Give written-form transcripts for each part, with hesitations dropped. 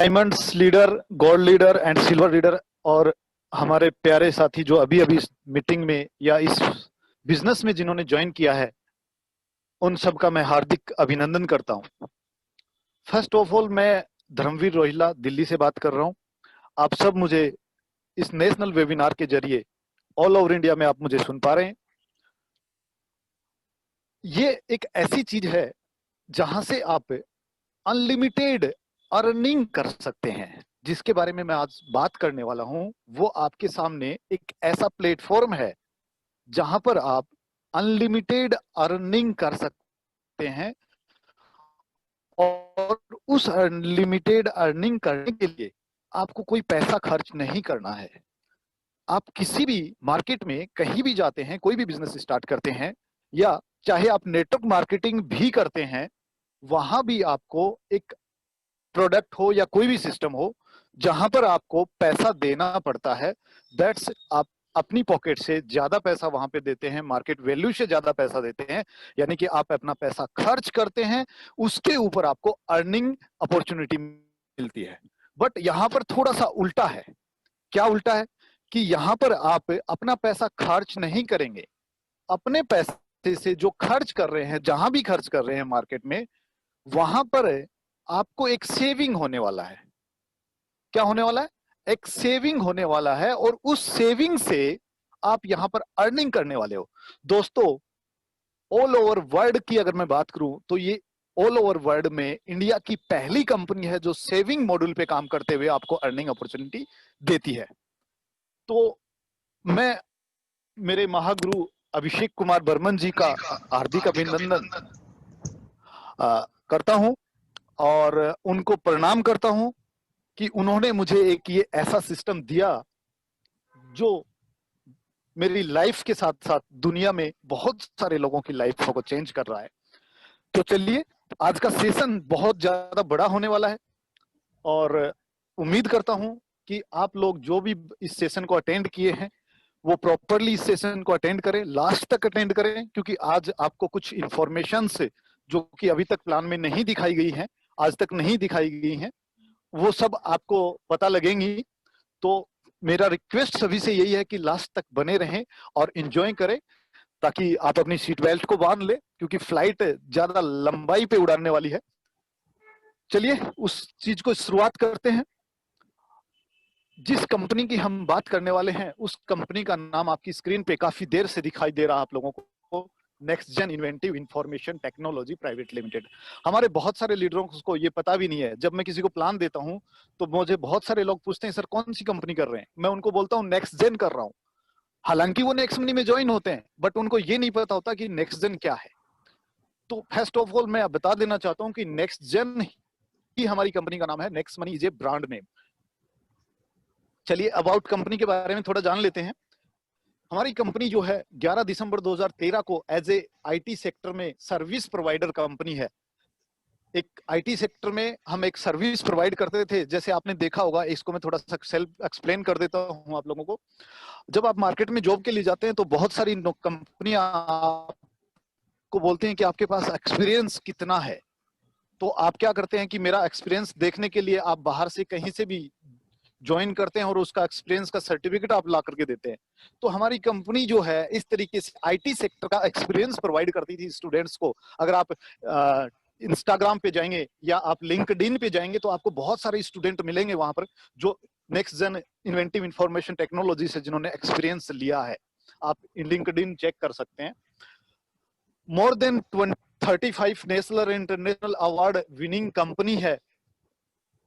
Diamonds leader, gold leader and silver leader और हमारे प्यारे साथी जो अभी अभी इस मीटिंग में या इस बिजनेस में जिन्होंने ज्वाइन किया है, उन सब का मैं हार्दिक अभिनंदन करता हूं। फर्स्ट ऑफ ऑल, मैं धर्मवीर रोहिला दिल्ली से बात कर रहा हूं। आप सब मुझे इस नेशनल वेबिनार के जरिए ऑल ओवर इंडिया में आप मुझे सुन पा रहे हैं। ये एक ऐसी चीज है जहां से आप अनलिमिटेड अर्निंग कर सकते हैं। जिसके बारे में मैं आज बात करने वाला हूं वो आपके सामने एक ऐसा प्लेटफॉर्म है जहां पर आप अनलिमिटेड अर्निंग कर सकते हैं और उस अनलिमिटेड अर्निंग करने के लिए आपको कोई पैसा खर्च नहीं करना है। आप किसी भी मार्केट में कहीं भी जाते हैं, कोई भी बिजनेस स्टार्ट करते हैं या चाहे आप नेटवर्क मार्केटिंग भी करते हैं, वहां भी आपको एक प्रोडक्ट हो या कोई भी सिस्टम हो जहां पर आपको पैसा देना पड़ता है। दैट्स आप अपनी पॉकेट से ज्यादा पैसा वहां पे देते हैं, मार्केट वैल्यू से ज्यादा पैसा देते हैं, यानी कि आप अपना पैसा खर्च करते हैं, उसके ऊपर आपको अर्निंग अपॉर्चुनिटी मिलती है। बट यहाँ पर थोड़ा सा उल्टा है। क्या उल्टा है? कि यहाँ पर आप अपना पैसा खर्च नहीं करेंगे, अपने पैसे से जो खर्च कर रहे हैं, जहां भी खर्च कर रहे हैं मार्केट में, वहां पर आपको एक सेविंग होने वाला है। क्या होने वाला है? एक सेविंग होने वाला है और उस सेविंग से आप यहां पर अर्निंग करने वाले हो। दोस्तों, ऑल ओवर वर्ल्ड की अगर मैं बात करूं तो ये ऑल ओवर वर्ल्ड में इंडिया की पहली कंपनी है जो सेविंग मॉड्यूल पे काम करते हुए आपको अर्निंग अपॉर्चुनिटी देती है। तो मैं मेरे महागुरु अभिषेक कुमार बर्मन जी का हार्दिक अभिनंदन करता हूं और उनको प्रणाम करता हूं कि उन्होंने मुझे एक ये ऐसा सिस्टम दिया जो मेरी लाइफ के साथ साथ दुनिया में बहुत सारे लोगों की लाइफ को चेंज कर रहा है। तो चलिए, आज का सेशन बहुत ज्यादा बड़ा होने वाला है और उम्मीद करता हूं कि आप लोग जो भी इस सेशन को अटेंड किए हैं वो प्रॉपरली इस सेशन को अटेंड करें, लास्ट तक अटेंड करें, क्योंकि आज आपको कुछ इंफॉर्मेशन जो कि अभी तक प्लान में नहीं दिखाई गई हैं, आज तक नहीं दिखाई गई हैं, वो सब आपको पता लगेंगी। तो मेरा रिक्वेस्ट सभी से यही है कि लास्ट तक बने रहें और एंजॉय करें, ताकि आप अपनी सीट बेल्ट को बांध ले, क्योंकि फ्लाइट ज्यादा लंबाई पे उड़ाने वाली है। चलिए उस चीज को शुरुआत करते हैं। जिस कंपनी की हम बात करने वाले हैं उस कंपनी का नाम आपकी स्क्रीन पे काफी देर से दिखाई दे रहा है आप लोगों को, next gen inventive information technology private limited. हमारे बहुत सारे लीडरों को ये पता भी नहीं है। जब मैं किसी को प्लान देता हूं तो मुझे बहुत सारे लोग पूछते हैं, सर कौन सी कंपनी कर रहे हैं? मैं उनको बोलता हूँ नेक्स्ट जेन कर रहा हूँ। हालांकि वो नेक्स्ट मनी में ज्वाइन होते हैं, बट उनको ये नहीं पता होता कि नेक्स्ट जेन क्या है। तो फर्स्ट ऑफ ऑल मैं बता देना चाहता हूँ कि नेक्स्ट जेन ही हमारी कंपनी का नाम है। Next money is a brand name. चलिए अबाउट कंपनी के बारे में थोड़ा जान लेते हैं। हमारी कंपनी जो है 11 दिसंबर 2013 को एज ए आईटी सेक्टर में सर्विस प्रोवाइडर कंपनी है। एक आईटी सेक्टर में हम एक सर्विस प्रोवाइड करते थे, जैसे आपने देखा होगा। इसको मैं थोड़ा सा सेल्फ एक्सप्लेन कर देता हूं आप लोगों को। जब आप मार्केट में जॉब के लिए जाते हैं तो बहुत सारी कंपनियां आपको बोलती हैं कि आपके पास एक्सपीरियंस कितना है। तो आप क्या करते हैं कि मेरा एक्सपीरियंस देखने के लिए आप बाहर से कहीं से भी ज्वाइन करते हैं और उसका एक्सपीरियंस का सर्टिफिकेट आप ला करके देते हैं। तो हमारी कंपनी जो है इस तरीके से आईटी सेक्टर का एक्सपीरियंस प्रोवाइड करती थी स्टूडेंट्स को। अगर आप इंस्टाग्राम पे जाएंगे या आप लिंक्डइन पे जाएंगे तो आपको बहुत सारे स्टूडेंट मिलेंगे वहां पर जो next gen inventive information technology से जिन्होंने एक्सपीरियंस लिया है। आप लिंक्डइन चेक कर सकते हैं। मोर देन 35 नेशनल और इंटरनेशनल अवार्ड विनिंग कंपनी है।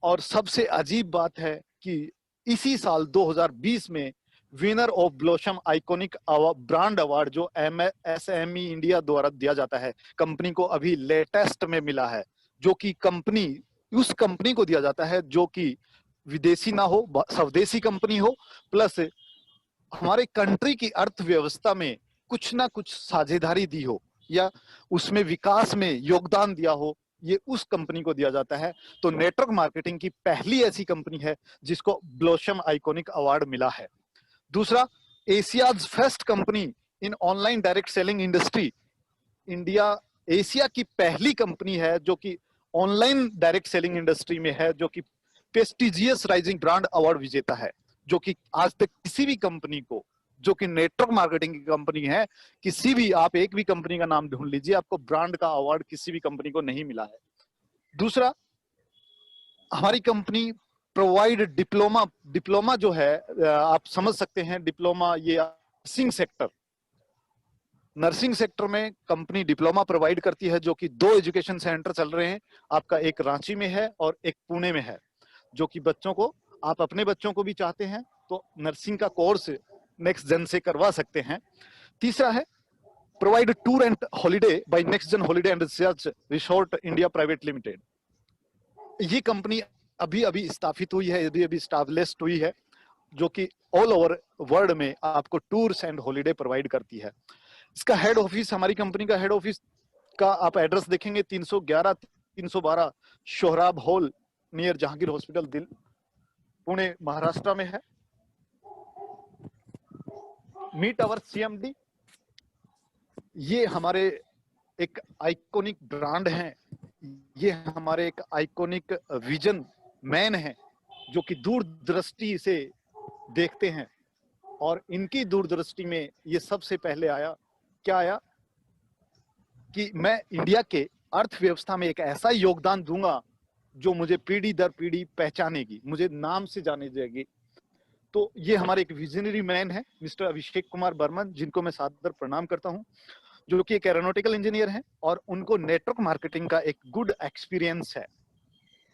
और सबसे अजीब बात है कि इसी साल 2020 में winner of blossom iconic brand award जो एमएसएमई इंडिया द्वारा दिया जाता है, कंपनी को अभी लेटेस्ट में मिला है। जो कि कंपनी उस कंपनी को दिया जाता है जो कि विदेशी ना हो, स्वदेशी कंपनी हो, प्लस हमारे कंट्री की अर्थव्यवस्था में कुछ ना कुछ साझेदारी दी हो या उसमें विकास में योगदान दिया हो, ये उस कंपनी को दिया जाता है। तो नेटवर्क मार्केटिंग की पहली ऐसी कंपनी है जिसको ब्लॉसम आइकॉनिक अवार्ड मिला है। दूसरा, एशियाज फर्स्ट कंपनी इन online direct selling industry. India Asia की पहली कंपनी है जो कि ऑनलाइन डायरेक्ट सेलिंग इंडस्ट्री में है, जो कि प्रेस्टिजियस राइजिंग ब्रांड अवार्ड विजेता है, जो कि आज तक किसी भी कंपनी को, जो कि नेटवर्क मार्केटिंग की कंपनी है, किसी भी, आप एक भी कंपनी का नाम ढूंढ लीजिए, आपको ब्रांड का अवार्ड किसी भी कंपनी को नहीं मिला है। दूसरा, हमारी कंपनी प्रोवाइड डिप्लोमा जो है, आप समझ सकते हैं डिप्लोमा, ये नर्सिंग सेक्टर में कंपनी डिप्लोमा प्रोवाइड करती है, जो कि 2 एजुकेशन सेंटर चल रहे हैं आपका, एक रांची में है और एक पुणे में है, जो कि बच्चों को, आप अपने बच्चों को भी चाहते हैं तो नर्सिंग का कोर्स नेक्स्ट जेन से करवा सकते हैं। तीसरा है provide tour and holiday by next gen holiday and research resort India private limited. ये कंपनी अभी अभी स्थापित हुई है, अभी अभी स्टैब्लिश्ड हुई है, जो कि ऑल ओवर वर्ल्ड में आपको टूर्स एंड हॉलिडे प्रोवाइड करती है। इसका हेड ऑफिस, हमारी कंपनी का हेड ऑफिस का आप एड्रेस देखेंगे 311-312 Sohrab hall near Jahangir hospital, Pune Maharashtra में है। मीट आवर सीएमडी, ये हमारे एक आइकॉनिक ब्रांड है, ये हमारे एक आइकॉनिक विजन मैन है, जो कि दूरदृष्टि से देखते हैं, और इनकी दूरदृष्टि में ये सबसे पहले आया, क्या आया कि मैं इंडिया के अर्थव्यवस्था में एक ऐसा योगदान दूंगा जो मुझे पीढ़ी दर पीढ़ी पहचानेगी, मुझे नाम से जाने जाएगी। तो ये हमारे एक विजनरी मैन है मिस्टर अभिषेक कुमार बर्मन, जिनको मैं सादर प्रणाम करता हूं, जो कि एक एरोनॉटिकल इंजीनियर हैं और उनको नेटवर्क मार्केटिंग का एक गुड एक्सपीरियंस है।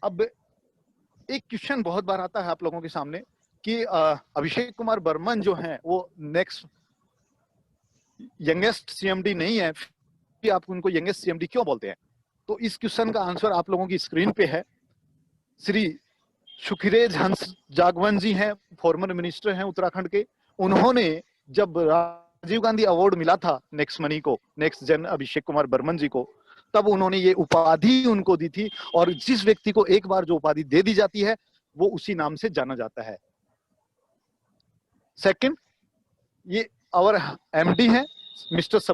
अब एक क्वेश्चन बहुत बार आता है आप लोगों के सामने कि अभिषेक कुमार बर्मन जो हैं वो नेक्स्ट यंगेस्ट सीएमडी नहीं है, फिर आप उनको यंगेस्ट सीएमडी क्यों बोलते हैं? तो इस क्वेश्चन का आंसर आप लोगों की स्क्रीन पे है। श्री सुखिरेज हंस जागवन जी हैं, फॉर्मर मिनिस्टर हैं उत्तराखंड के। उन्होंने जब राजीव गांधी अवार्ड मिला था नेक्स्ट मनी को, नेक्स्ट जन अभिषेक कुमार बर्मन जी को, तब उन्होंने ये उपाधि उनको दी थी, और जिस व्यक्ति को एक बार जो उपाधि दे दी जाती है वो उसी नाम से जाना जाता है। सेकंड, ये आवर एमडी है मिसेस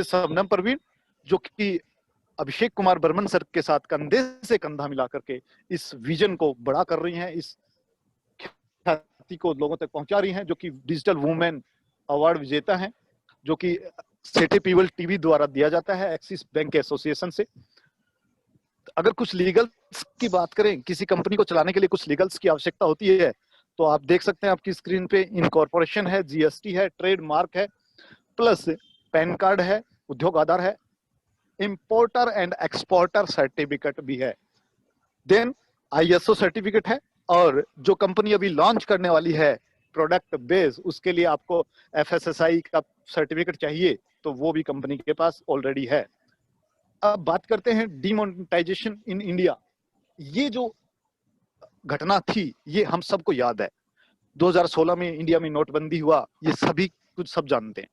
शबनम परवीन, जो कि अभिषेक कुमार बर्मन सर के साथ कंधे से कंधा मिला करके इस विजन को बड़ा कर रही हैं, इस ख्याति को लोगों तक पहुंचा रही हैं, जो कि डिजिटल वुमेन अवार्ड विजेता हैं, जो कि सिटी पीपल टीवी द्वारा दिया जाता है एक्सिस बैंक एसोसिएशन से। अगर कुछ लीगल्स की बात करें, किसी कंपनी को चलाने के लिए कुछ लीगल्स की आवश्यकता होती है, तो आप देख सकते हैं आपकी स्क्रीन पे, इनकॉर्पोरेशन है, जीएसटी है, ट्रेडमार्क है, प्लस पैन कार्ड है, उद्योग आधार है, इंपोर्टर एंड एक्सपोर्टर सर्टिफिकेट भी है, देन आईएसओ सर्टिफिकेट है, और जो कंपनी अभी लॉन्च करने वाली है प्रोडक्ट बेस, उसके लिए आपको एफएसएसआई का सर्टिफिकेट चाहिए, तो वो भी कंपनी के पास ऑलरेडी है। अब बात करते हैं डिमोनेटाइजेशन इन इंडिया। ये जो घटना थी ये हम सबको याद है, 2016 में इंडिया में नोटबंदी हुआ, ये सभी कुछ सब जानते हैं।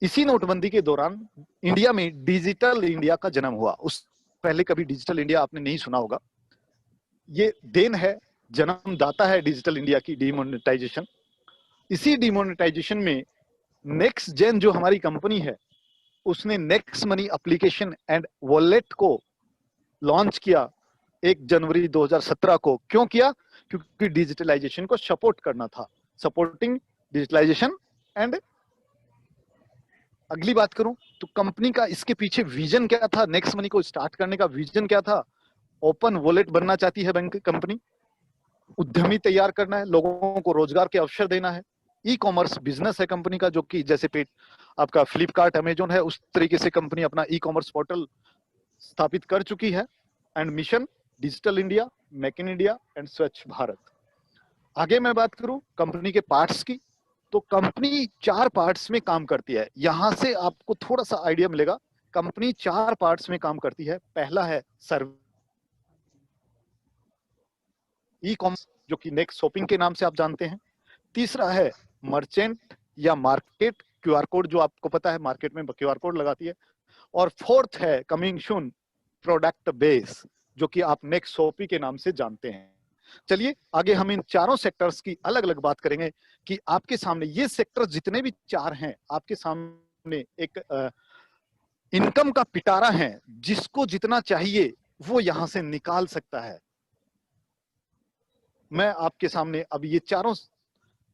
इसी नोटबंदी के दौरान इंडिया में डिजिटल इंडिया का जन्म हुआ। उस पहले कभी डिजिटल इंडिया आपने नहीं सुना होगा। ये देन है, जन्मदाता है डिजिटल इंडिया की डिमोनेटाइजेशन। इसी डिमोनेटाइजेशन में नेक्स्ट जेन जो हमारी कंपनी है, उसने next money application and wallet को लॉन्च किया 1 जनवरी 2017 को। क्यों किया? क्योंकि डिजिटलाइजेशन को सपोर्ट करना था, सपोर्टिंग डिजिटलाइजेशन। एंड अगली बात करूं तो कंपनी का इसके पीछे विजन क्या था, नेक्स्ट मनी को स्टार्ट करने का विजन क्या था? ओपन वॉलेट बनना चाहती है बैंक कंपनी, उद्यमी तैयार करना है, लोगों को रोजगार के अवसर देना है। ई कॉमर्स बिजनेस है कंपनी का, जो कि जैसे पेट आपका फ्लिपकार्ट अमेजोन है, उस तरीके से कंपनी अपना ई कॉमर्स पोर्टल स्थापित कर चुकी है। And mission digital India, make in India and स्वच्छ भारत। आगे मैं बात करूं कंपनी के पार्ट्स की, तो कंपनी 4 पार्ट्स में काम करती है। यहां से आपको थोड़ा सा आइडिया मिलेगा। कंपनी 4 पार्ट्स में काम करती है। पहला है सर्विस, ई कॉमर्स, जो कि नेक्स्ट शॉपिंग के नाम से आप जानते हैं। तीसरा है मर्चेंट या मार्केट, क्यूआर कोड, जो आपको पता है मार्केट में क्यूआर कोड लगाती है। और फोर्थ है कमिंग सून प्रोडक्ट बेस, जो कि आप नेक्स्ट शॉपिंग के नाम से जानते हैं। चलिए आगे हम इन चारों सेक्टर्स की अलग अलग बात करेंगे कि आपके सामने ये सेक्टर जितने भी 4 हैं, आपके सामने एक इनकम का पिटारा है, जिसको जितना चाहिए वो यहां से निकाल सकता है। मैं आपके सामने अब ये चारों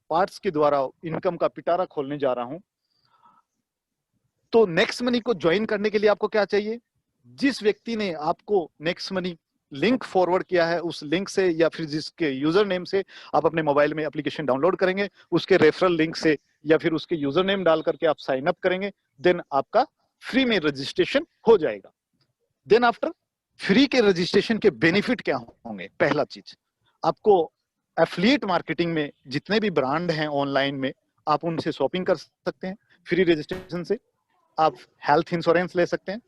पार्ट्स के द्वारा इनकम का पिटारा खोलने जा रहा हूं। तो नेक्स्ट मनी को ज्वाइन करने के लिए आपको क्या चाहिए? जिस व्यक्ति ने आपको नेक्स्ट मनी लिंक फॉरवर्ड किया है, उस लिंक से या फिर जिसके यूजर नेम से आप अपने मोबाइल में एप्लीकेशन डाउनलोड करेंगे, उसके रेफरल लिंक से या फिर उसके यूजर नेम डाल करके आप साइन अप करेंगे, देन आपका फ्री में रजिस्ट्रेशन हो जाएगा। देन आफ्टर फ्री के रजिस्ट्रेशन के बेनिफिट क्या होंगे? पहला चीज, आपको एफिलिएट मार्केटिंग में जितने भी ब्रांड हैं ऑनलाइन में, आप उनसे शॉपिंग कर सकते हैं फ्री रजिस्ट्रेशन से। आप हेल्थ इंश्योरेंस ले सकते हैं,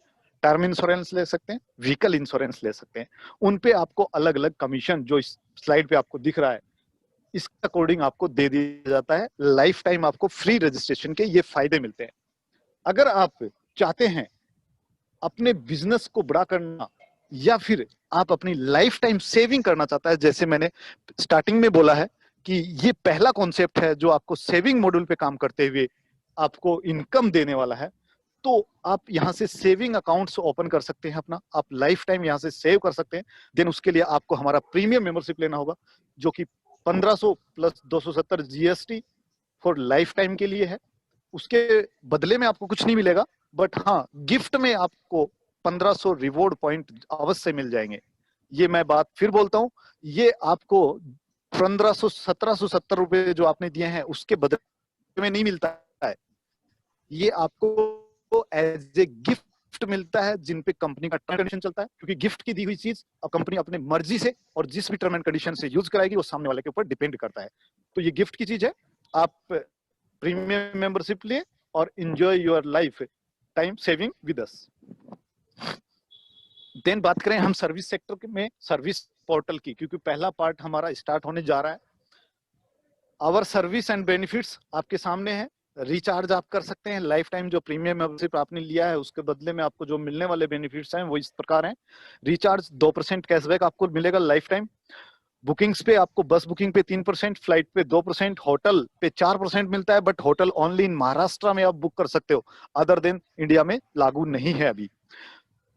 टर्म इंश्योरेंस ले सकते हैं, व्हीकल इंश्योरेंस ले सकते हैं। उन पे आपको अलग अलग कमीशन, जो इस स्लाइड पे आपको दिख रहा है, इस अकॉर्डिंग आपको दे दिया जाता है। लाइफ टाइम आपको फ्री रजिस्ट्रेशन के ये फायदे मिलते हैं। अगर आप चाहते हैं अपने बिजनेस को बड़ा करना, या फिर आप अपनी लाइफ टाइम सेविंग करना चाहता है, जैसे मैंने स्टार्टिंग में बोला है कि ये पहला कॉन्सेप्ट है जो आपको सेविंग मॉड्यूल पे काम करते हुए आपको इनकम देने वाला है, तो आप यहाँ से सेविंग अकाउंट्स ओपन कर सकते हैं अपना, आप लाइफ टाइम यहाँ से सेव कर सकते हैं। देन उसके लिए आपको हमारा प्रीमियम मेंबरशिप लेना होगा, जो कि 1500 plus 270 GST for life time के लिए है। उसके बदले में आपको कुछ नहीं मिलेगा, बट हाँ, गिफ्ट में आपको 1500 रिवॉर्ड पॉइंट अवश्य मिल जाएंगे। ये मैं बात फिर बोलता हूँ, ये आपको 1770 रुपए जो आपने दिए हैं उसके बदले में नहीं मिलता है, ये आपको एज ए गिफ्ट मिलता है, जिन पे कंपनी का टर्म कंडीशन चलता है। क्योंकि गिफ्ट की दी हुई चीज अब कंपनी अपने मर्जी से और जिस भी टर्म एंड कंडीशन से यूज कराएगी वो सामने वाले के ऊपर डिपेंड करता है। तो ये गिफ्ट की चीज है। आप प्रीमियम मेंबरशिप लिए और enjoy your life time saving with us. Then बात करें हम सर्विस सेक्टर में सर्विस पोर्टल की, क्योंकि पहला पार्ट हमारा स्टार्ट होने जा रहा है। आवर सर्विस एंड बेनिफिट्स आपके सामने है। रिचार्ज आप कर सकते हैं, लाइफ टाइम जो प्रीमियम मेंबरशिप आपने लिया है उसके बदले में आपको जो मिलने वाले बेनिफिट्स हैं वो इस प्रकार हैं। रिचार्ज 2% कैशबैक आपको मिलेगा लाइफ टाइम। बुकिंग्स पे आपको बस बुकिंग पे 3%, फ्लाइट पे 2%, होटल पे 4% मिलता है, but hotel only in Maharashtra में आप बुक कर सकते हो, अदर देन इंडिया में लागू नहीं है अभी।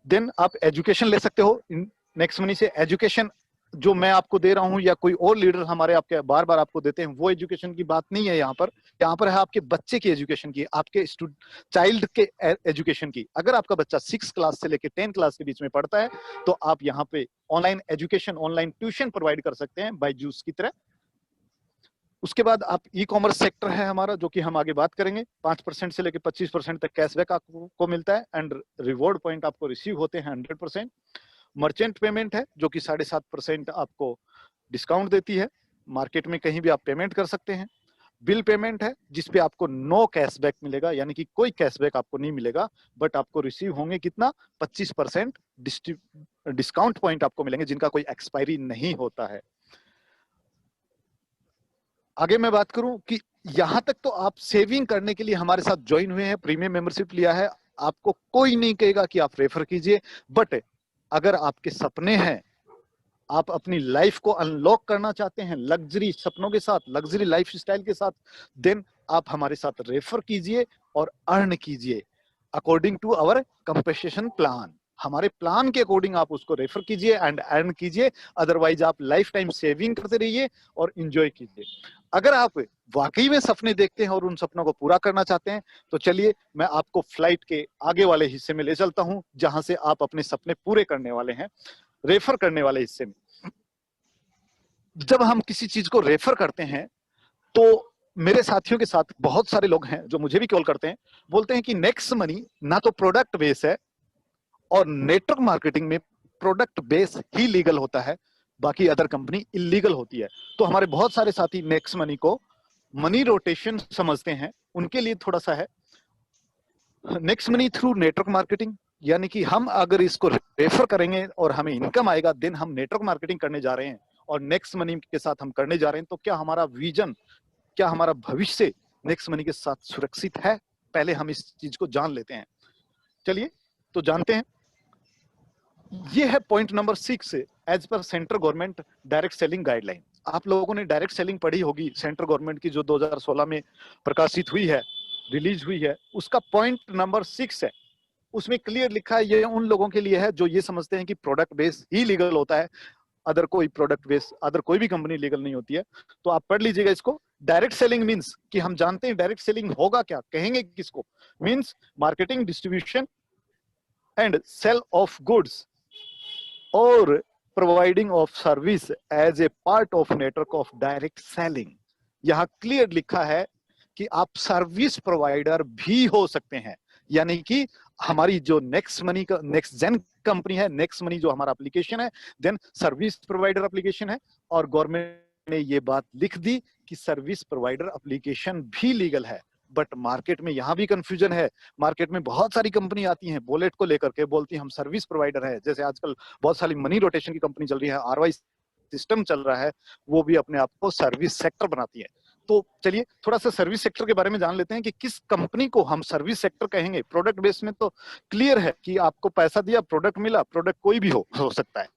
देन आप एजुकेशन ले सकते हो नेक्स्ट मनी से। एजुकेशन जो मैं आपको दे रहा हूं या कोई और लीडर हमारे आपके बार बार आपको देते हैं, वो एजुकेशन की बात नहीं है यहाँ पर है आपके बच्चे की एजुकेशन की, आपके चाइल्ड के एजुकेशन की। अगर आपका बच्चा 6 क्लास से लेकर 10 क्लास के बीच में पढ़ता है तो आप यहाँ पे online education, online tuition provide कर सकते हैं बायजूस की तरह। उसके बाद आप ई कॉमर्स सेक्टर है हमारा, जो कि हम आगे बात करेंगे। 5% से लेकर 25% तक कैशबैक आपको मिलता है एंड रिवॉर्ड पॉइंट आपको रिसीव होते हैं 100%। मर्चेंट पेमेंट है जो कि 7.5% आपको डिस्काउंट देती है, मार्केट में कहीं भी आप पेमेंट कर सकते हैं। बिल पेमेंट है जिसपे आपको नो कैशबैक मिलेगा, यानी कि कोई कैशबैक आपको नहीं मिलेगा, बट आपको रिसीव होंगे कितना 25% डिस्काउंट पॉइंट आपको मिलेंगे, जिनका कोई एक्सपायरी नहीं होता है। आगे मैं बात करूं कि यहां तक तो आप सेविंग करने के लिए हमारे साथ ज्वाइन हुए हैं, प्रीमियम मेंबरशिप लिया है, आपको कोई नहीं कहेगा कि आप रेफर कीजिए। बट अगर आपके सपने हैं, आप अपनी लाइफ को अनलॉक करना चाहते हैं लग्जरी सपनों के साथ, लग्जरी लाइफ स्टाइल के साथ, देन आप हमारे साथ रेफर कीजिए और अर्न कीजिए according to our compensation plan. हमारे प्लान के अकॉर्डिंग आप उसको रेफर कीजिए एंड अर्न कीजिए, अदरवाइज आप लाइफ टाइम सेविंग करते रहिए और एंजॉय कीजिए। अगर आप वाकई में सपने देखते हैं और उन सपनों को पूरा करना चाहते हैं तो चलिए मैं आपको फ्लाइट के आगे वाले हिस्से में ले चलता हूं, जहां से आप अपने सपने पूरे करने वाले हैं, रेफर करने वाले हिस्से में। जब हम किसी चीज को रेफर करते हैं तो मेरे साथियों के साथ बहुत सारे लोग हैं जो मुझे भी कॉल करते हैं, बोलते हैं कि नेक्स्ट मनी ना तो प्रोडक्ट बेस है, और नेटवर्क मार्केटिंग में प्रोडक्ट बेस ही लीगल होता है, बाकी अदर कंपनी इलीगल होती है। तो हमारे बहुत सारे साथी नेक्स्ट मनी को मनी रोटेशन समझते हैं, उनके लिए थोड़ा सा है next money through network marketing, यानी कि हम अगर इसको रेफर करेंगे और हमें इनकम आएगा, देन हम नेटवर्क मार्केटिंग करने जा रहे हैं और नेक्स्ट मनी के साथ हम करने जा रहे हैं। तो क्या हमारा विजन, क्या हमारा भविष्य नेक्स्ट मनी के साथ सुरक्षित है? पहले हम इस चीज को जान लेते हैं। चलिए तो जानते हैं। ये है point number 6, as per central government direct selling guideline. आप लोगों ने डायरेक्ट सेलिंग पढ़ी होगी सेंट्रल गवर्नमेंट की, जो 2016 में प्रकाशित हुई है, रिलीज हुई है। उसका पॉइंट नंबर 6 है, उसमें क्लियर लिखा है, ये उन लोगों के लिए है जो ये समझते हैं कि प्रोडक्ट बेस ही लीगल होता है, अदर कोई प्रोडक्ट बेस अदर कोई भी कंपनी लीगल नहीं होती है। तो आप पढ़ लीजिएगा इसको। डायरेक्ट सेलिंग मीन्स कि हम जानते हैं डायरेक्ट सेलिंग होगा क्या, कहेंगे किसको, means marketing, distribution and sale of goods और providing of service as a part of network of direct selling. यहां क्लियर लिखा है कि आप सर्विस प्रोवाइडर भी हो सकते हैं, यानी कि हमारी जो नेक्स्ट मनी का नेक्स्ट जेन कंपनी है, नेक्स्ट मनी जो हमारा एप्लीकेशन है, देन सर्विस प्रोवाइडर एप्लीकेशन है, और गवर्नमेंट ने ये बात लिख दी कि सर्विस प्रोवाइडर एप्लीकेशन भी लीगल है। बट मार्केट में यहां भी कंफ्यूजन है। मार्केट में बहुत सारी कंपनी आती हैं वॉलेट को लेकर के, बोलती हैं हम सर्विस प्रोवाइडर है। जैसे आजकल बहुत सारी मनी रोटेशन की कंपनी चल रही है, आरवाई सिस्टम चल रहा है, वो भी अपने आप को सर्विस सेक्टर बनाती है। तो चलिए थोड़ा सा सर्विस सेक्टर के बारे में जान लेते हैं कि किस कंपनी को हम सर्विस सेक्टर कहेंगे। प्रोडक्ट बेस में तो क्लियर है कि आपको पैसा दिया, प्रोडक्ट मिला, प्रोडक्ट कोई भी हो सकता है।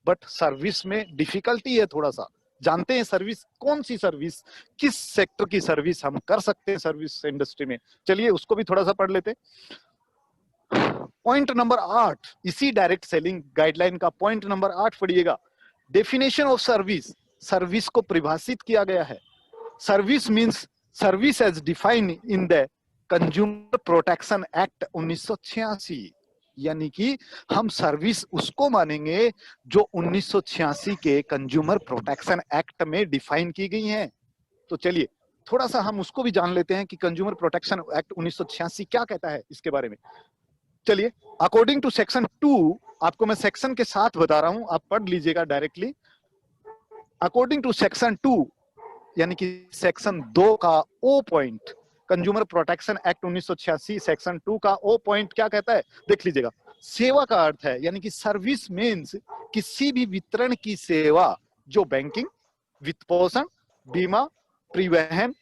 बट सर्विस में डिफिकल्टी है थोड़ा सा। जानते हैं सर्विस, कौन सी सर्विस, किस सेक्टर की सर्विस हम कर सकते हैं सर्विस इंडस्ट्री में, चलिए उसको भी थोड़ा सा पढ़ लेते हैं। पॉइंट नंबर 8, इसी डायरेक्ट सेलिंग गाइडलाइन का पॉइंट नंबर 8 पढ़िएगा। डेफिनेशन ऑफ सर्विस, सर्विस को परिभाषित किया गया है। Service means service as defined in the consumer protection act 1986, यानी कि हम सर्विस उसको मानेंगे जो 1986 के कंज्यूमर प्रोटेक्शन एक्ट में डिफाइन की गई हैं। तो चलिए थोड़ा सा हम उसको भी जान लेते हैं कि कंज्यूमर प्रोटेक्शन एक्ट 1986 क्या कहता है इसके बारे में। चलिए, अकॉर्डिंग टू सेक्शन 2, आपको मैं सेक्शन के साथ बता रहा हूं, आप पढ़ लीजिएगा डायरेक्टली। अकॉर्डिंग टू सेक्शन 2, यानी कि सेक्शन 2 का O point, consumer protection act 1986 section 2 का ओ पॉइंट क्या कहता है, देख लीजिएगा। सेवा का अर्थ है, यानी कि सर्विस मीन्स किसी भी वितरण की सेवा जो बैंकिंग, वित्त पोषण, बीमा, परिवहन,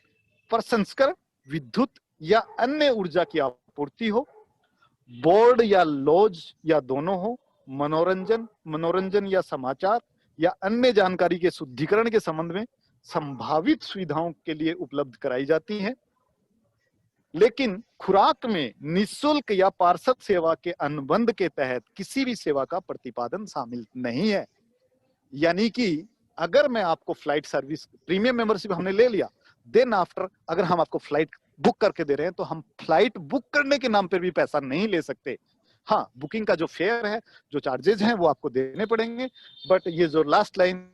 प्रसंस्करण, विद्युत या अन्य ऊर्जा की आपूर्ति हो, बोर्ड या लॉज या दोनों हो, मनोरंजन या समाचार या अन्य जानकारी के शुद्धिकरण के संबंध में संभावित सुविधाओं के लिए उपलब्ध कराई जाती हैं। लेकिन खुराक में निःशुल्क या पार्षद सेवा के अनुबंध के तहत किसी भी सेवा का प्रतिपादन शामिल नहीं है। यानी कि अगर मैं आपको फ्लाइट सर्विस प्रीमियम मेंबरशिप हमने ले लिया, देन आफ्टर अगर हम आपको फ्लाइट बुक करके दे रहे हैं तो हम फ्लाइट बुक करने के नाम पर भी पैसा नहीं ले सकते। हाँ, बुकिंग का जो फेयर है, जो चार्जेस हैं वो आपको देने पड़ेंगे। बट ये जो लास्ट लाइन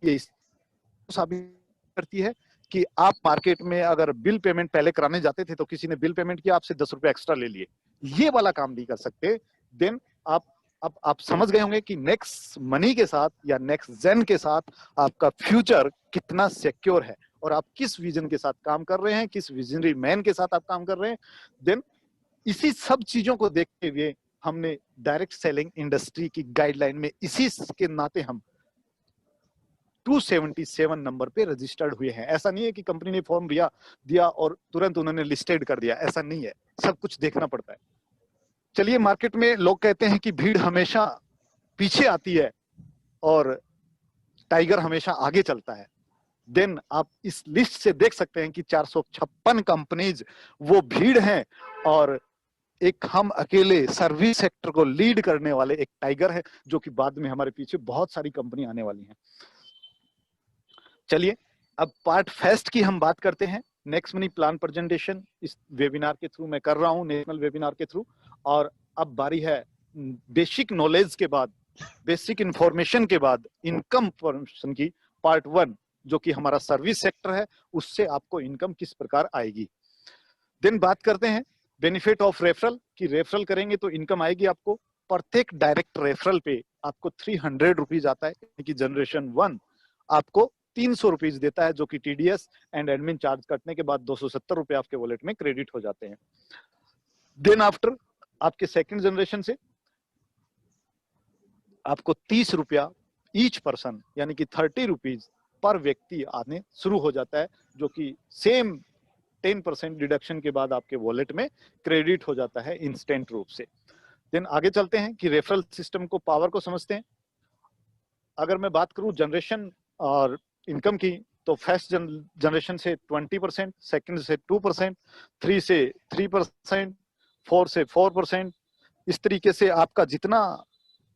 ये साबित करती है कि आप मार्केट में अगर बिल पेमेंट पहले कराने जाते थे तो किसी ने बिल पेमेंट किया, आपसे 10 रुपए एक्स्ट्रा ले लिए, ये वाला काम नहीं कर सकते। देन आप समझ गए होंगे कि नेक्स्ट मनी के साथ या नेक्स्ट जेन के साथ आपका फ्यूचर कितना सिक्योर है और आप किस विजन के साथ काम कर रहे हैं, किस विजनरी मैन के साथ आप काम कर रहे हैं। देन इसी सब चीजों को देखते हुए हमने डायरेक्ट सेलिंग इंडस्ट्री की गाइडलाइन में इसी के नाते हम 277 नंबर पे रजिस्टर्ड हुए हैं। ऐसा नहीं है कि कंपनी ने फॉर्म दिया और तुरंत उन्होंने लिस्टेड कर दिया, ऐसा नहीं है, सब कुछ देखना पड़ता है। चलिए, मार्केट में लोग कहते हैं कि भीड़ हमेशा पीछे आती है और टाइगर हमेशा आगे चलता है। देन आप इस लिस्ट से देख सकते हैं कि 456 कंपनीज वो भीड़ हैं और एक हम अकेले सर्विस सेक्टर को लीड करने वाले एक टाइगर है, जो कि बाद में हमारे पीछे बहुत सारी कंपनी आने वाली हैं। चलिए अब पार्ट फेस्ट की हम बात करते हैं। नेक्स्ट मनी प्लान प्रेजेंटेशन इस वेबिनार के थ्रू मैं कर रहा हूं, नेशनल वेबिनार के थ्रू। और अब बारी है बेसिक नॉलेज के बाद, बेसिक इंफॉर्मेशन के बाद इनकम फॉर्मेशन की पार्ट 1, जो कि हमारा सर्विस सेक्टर है, उससे आपको इनकम किस प्रकार आएगी। देन बात करते हैं बेनिफिट ऑफ रेफरल, कि रेफरल करेंगे तो इनकम आएगी आपको। प्रत्येक डायरेक्ट रेफरल पे आपको 300 रुपीज आता है, यानी कि जनरेशन 1 आपको 300 रुपीज देता है, जो कि टीडीएस एंड एडमिन चार्ज कटने के बाद 270 रुपए आपके वॉलेट में क्रेडिट हो जाते हैं। देन आफ्टर आपके सेकंड जनरेशन से आपको 30 रुपया ईच पर्सन, यानी कि 30 रुपीज पर व्यक्ति आने शुरू हो जाता है, जो कि सेम 10% डिडक्शन के बाद आपके वॉलेट में क्रेडिट हो जाता है इंस्टेंट रूप से। देन आगे चलते हैं कि रेफरल सिस्टम को, पावर को समझते हैं। अगर मैं बात करूं जनरेशन और इनकम की, तो फर्स्ट जनरेशन से 20%, सेकंड से 2%, 3 से 3%, 4 से 4%। इस तरीके से आपका जितना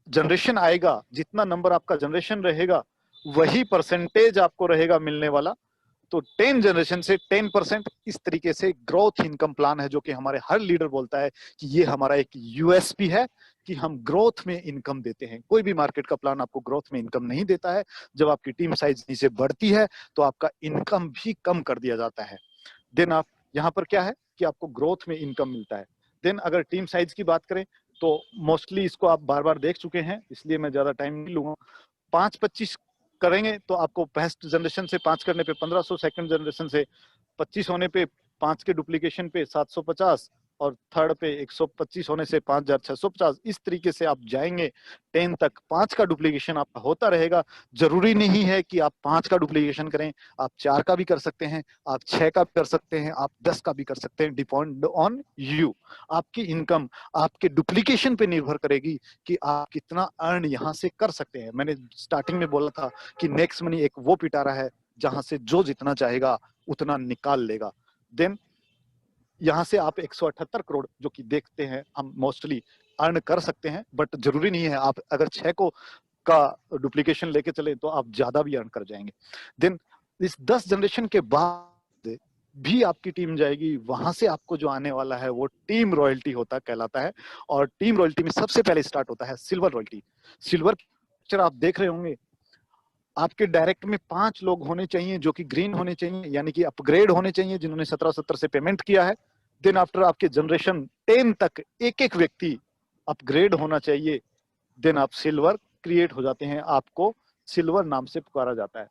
जनरेशन आएगा, जितना नंबर आपका जनरेशन रहेगा वही परसेंटेज आपको रहेगा मिलने वाला। तो 10 जनरेशन से 10%, इस तरीके से ग्रोथ इनकम प्लान है जो कि हमारे हर लीडर बोलता है कि ये हमारा एक यूएसपी है कि हम ग्रोथ में इनकम देते हैं। कोई भी मार्केट का प्लान आपको ग्रोथ में इनकम नहीं देता है। जब आपकी टीम साइज नीचे बढ़ती है तो आपका इनकम भी कम कर दिया जाता है। देन आप यहाँ पर क्या है कि आपको ग्रोथ में इनकम मिलता है। देन अगर टीम साइज की बात करें तो मोस्टली इसको आप बार बार देख चुके हैं, इसलिए मैं ज्यादा टाइम नहीं लूंगा। 5-25 करेंगे तो आपको फर्स्ट जनरेशन से 5 करने पे 1500, सेकंड जनरेशन से 25 होने पे 5 के डुप्लीकेशन पे 750 और थर्ड पे 125 होने से 5650। इस तरीके से आप जाएंगे 10 तक। 5 का डुप्लीकेशन आपका होता रहेगा। जरूरी नहीं है कि आप 5 का डुप्लीकेशन करें, आप 4 का भी कर सकते हैं, आप 6 का भी कर सकते हैं, आप 10 का भी कर सकते हैं। Depend on you. आपकी इनकम आपके डुप्लीकेशन पे निर्भर करेगी कि आप कितना अर्न यहाँ से कर सकते हैं। मैंने स्टार्टिंग में बोला था कि नेक्स्ट मनी एक वो पिटारा है जहां से जो जितना चाहेगा उतना निकाल लेगा। देन यहाँ से आप 178 करोड़ जो कि देखते हैं हम मोस्टली अर्न कर सकते हैं, बट जरूरी नहीं है। आप अगर 6 को का डुप्लीकेशन लेके चले तो आप ज्यादा भी अर्न कर जाएंगे। देन इस 10 जनरेशन के बाद भी आपकी टीम जाएगी, वहां से आपको जो आने वाला है वो टीम रॉयल्टी होता कहलाता है। और टीम रॉयल्टी में सबसे पहले स्टार्ट होता है सिल्वर रॉयल्टी। सिल्वर पिक्चर आप देख रहे होंगे, आपके डायरेक्ट में 5 लोग होने चाहिए जो कि ग्रीन होने चाहिए, यानी कि अपग्रेड होने चाहिए, जिन्होंने 1770 से पेमेंट किया है। देन आफ्टर आपके जनरेशन 10 तक एक एक व्यक्ति अपग्रेड होना चाहिए। देन आप सिल्वर क्रिएट हो जाते हैं, आपको सिल्वर नाम से पुकारा जाता है।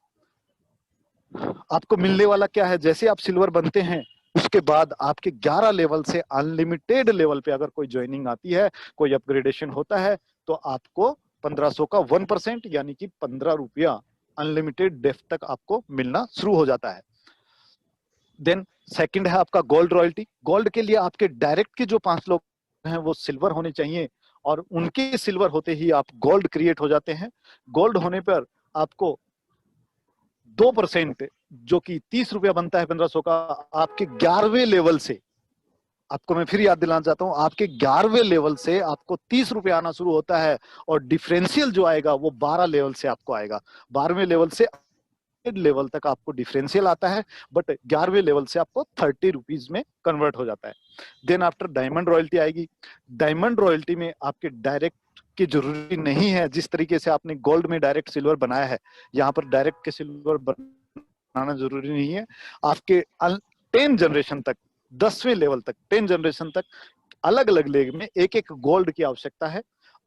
आपको मिलने वाला क्या है, जैसे आप सिल्वर बनते हैं उसके बाद आपके 11 लेवल से अनलिमिटेड लेवल पे अगर कोई ज्वाइनिंग आती है, कोई अपग्रेडेशन होता है, तो आपको 1500 का 1% यानी कि 15 रुपया अनलिमिटेड डेफ तक आपको मिलना शुरू हो जाता है। देन सेकंड है आपका गोल्ड रॉयल्टी। गोल्ड के लिए आपके डायरेक्ट के जो 5 लोग हैं वो सिल्वर होने चाहिए, और उनके सिल्वर होते ही आप गोल्ड क्रिएट हो जाते हैं। गोल्ड होने पर आपको 2% जो कि 30 रुपया बनता है 1500 का, आपके 11वें लेवल से, आपको मैं फिर याद दिलाना चाहता हूं, आपके 11वें लेवल से आपको 30 रुपया आना शुरू होता है, और डिफरेंशियल जो आएगा वो 12 लेवल से आपको आएगा। 12वें लेवल से लेवल तक आपको डिफरेंशियल आता है, बट 11वें लेवल से आपको 30 रुपीज में कन्वर्ट हो जाता है। देन आफ्टर डायमंड रॉयल्टी आएगी। डायमंड रॉयल्टी में आपके डायरेक्ट की जरूरी नहीं है, जिस तरीके से आपने गोल्ड में डायरेक्ट सिल्वर बनाया है, यहाँ पर डायरेक्ट के सिल्वर बनाना जरूरी नहीं है। आपके 10 जनरेशन तक, 10वें लेवल तक, 10 जनरेशन तक अलग अलग लेग में एक एक गोल्ड की आवश्यकता है,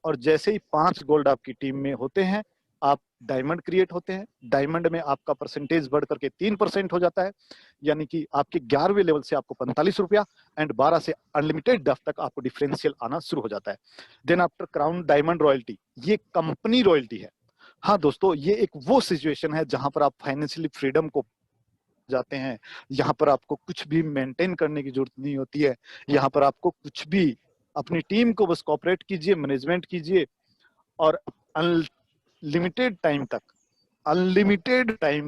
और जैसे ही 5 गोल्ड आपकी टीम में होते हैं आप डायमंड क्रिएट होते हैं। डायमंड में आपका परसेंटेज बढ़ करके 3% हो जाता है, यानी कि आपके 11वें लेवल से आपको 45 रुपया एंड 12 से अनलिमिटेड डफ तक आपको डिफरेंशियल आना शुरू हो जाता है। Then after crown diamond royalty, ये कंपनी रॉयल्टी है। हाँ दोस्तों, ये एक वो सिचुएशन है जहां पर आप फाइनेंशियली फ्रीडम को जाते हैं। यहाँ पर आपको कुछ भी मेंटेन करने की जरूरत नहीं होती है। यहाँ पर आपको कुछ भी, अपनी टीम को बस कॉपरेट कीजिए, मैनेजमेंट कीजिए, और अनलिमिटेड टाइम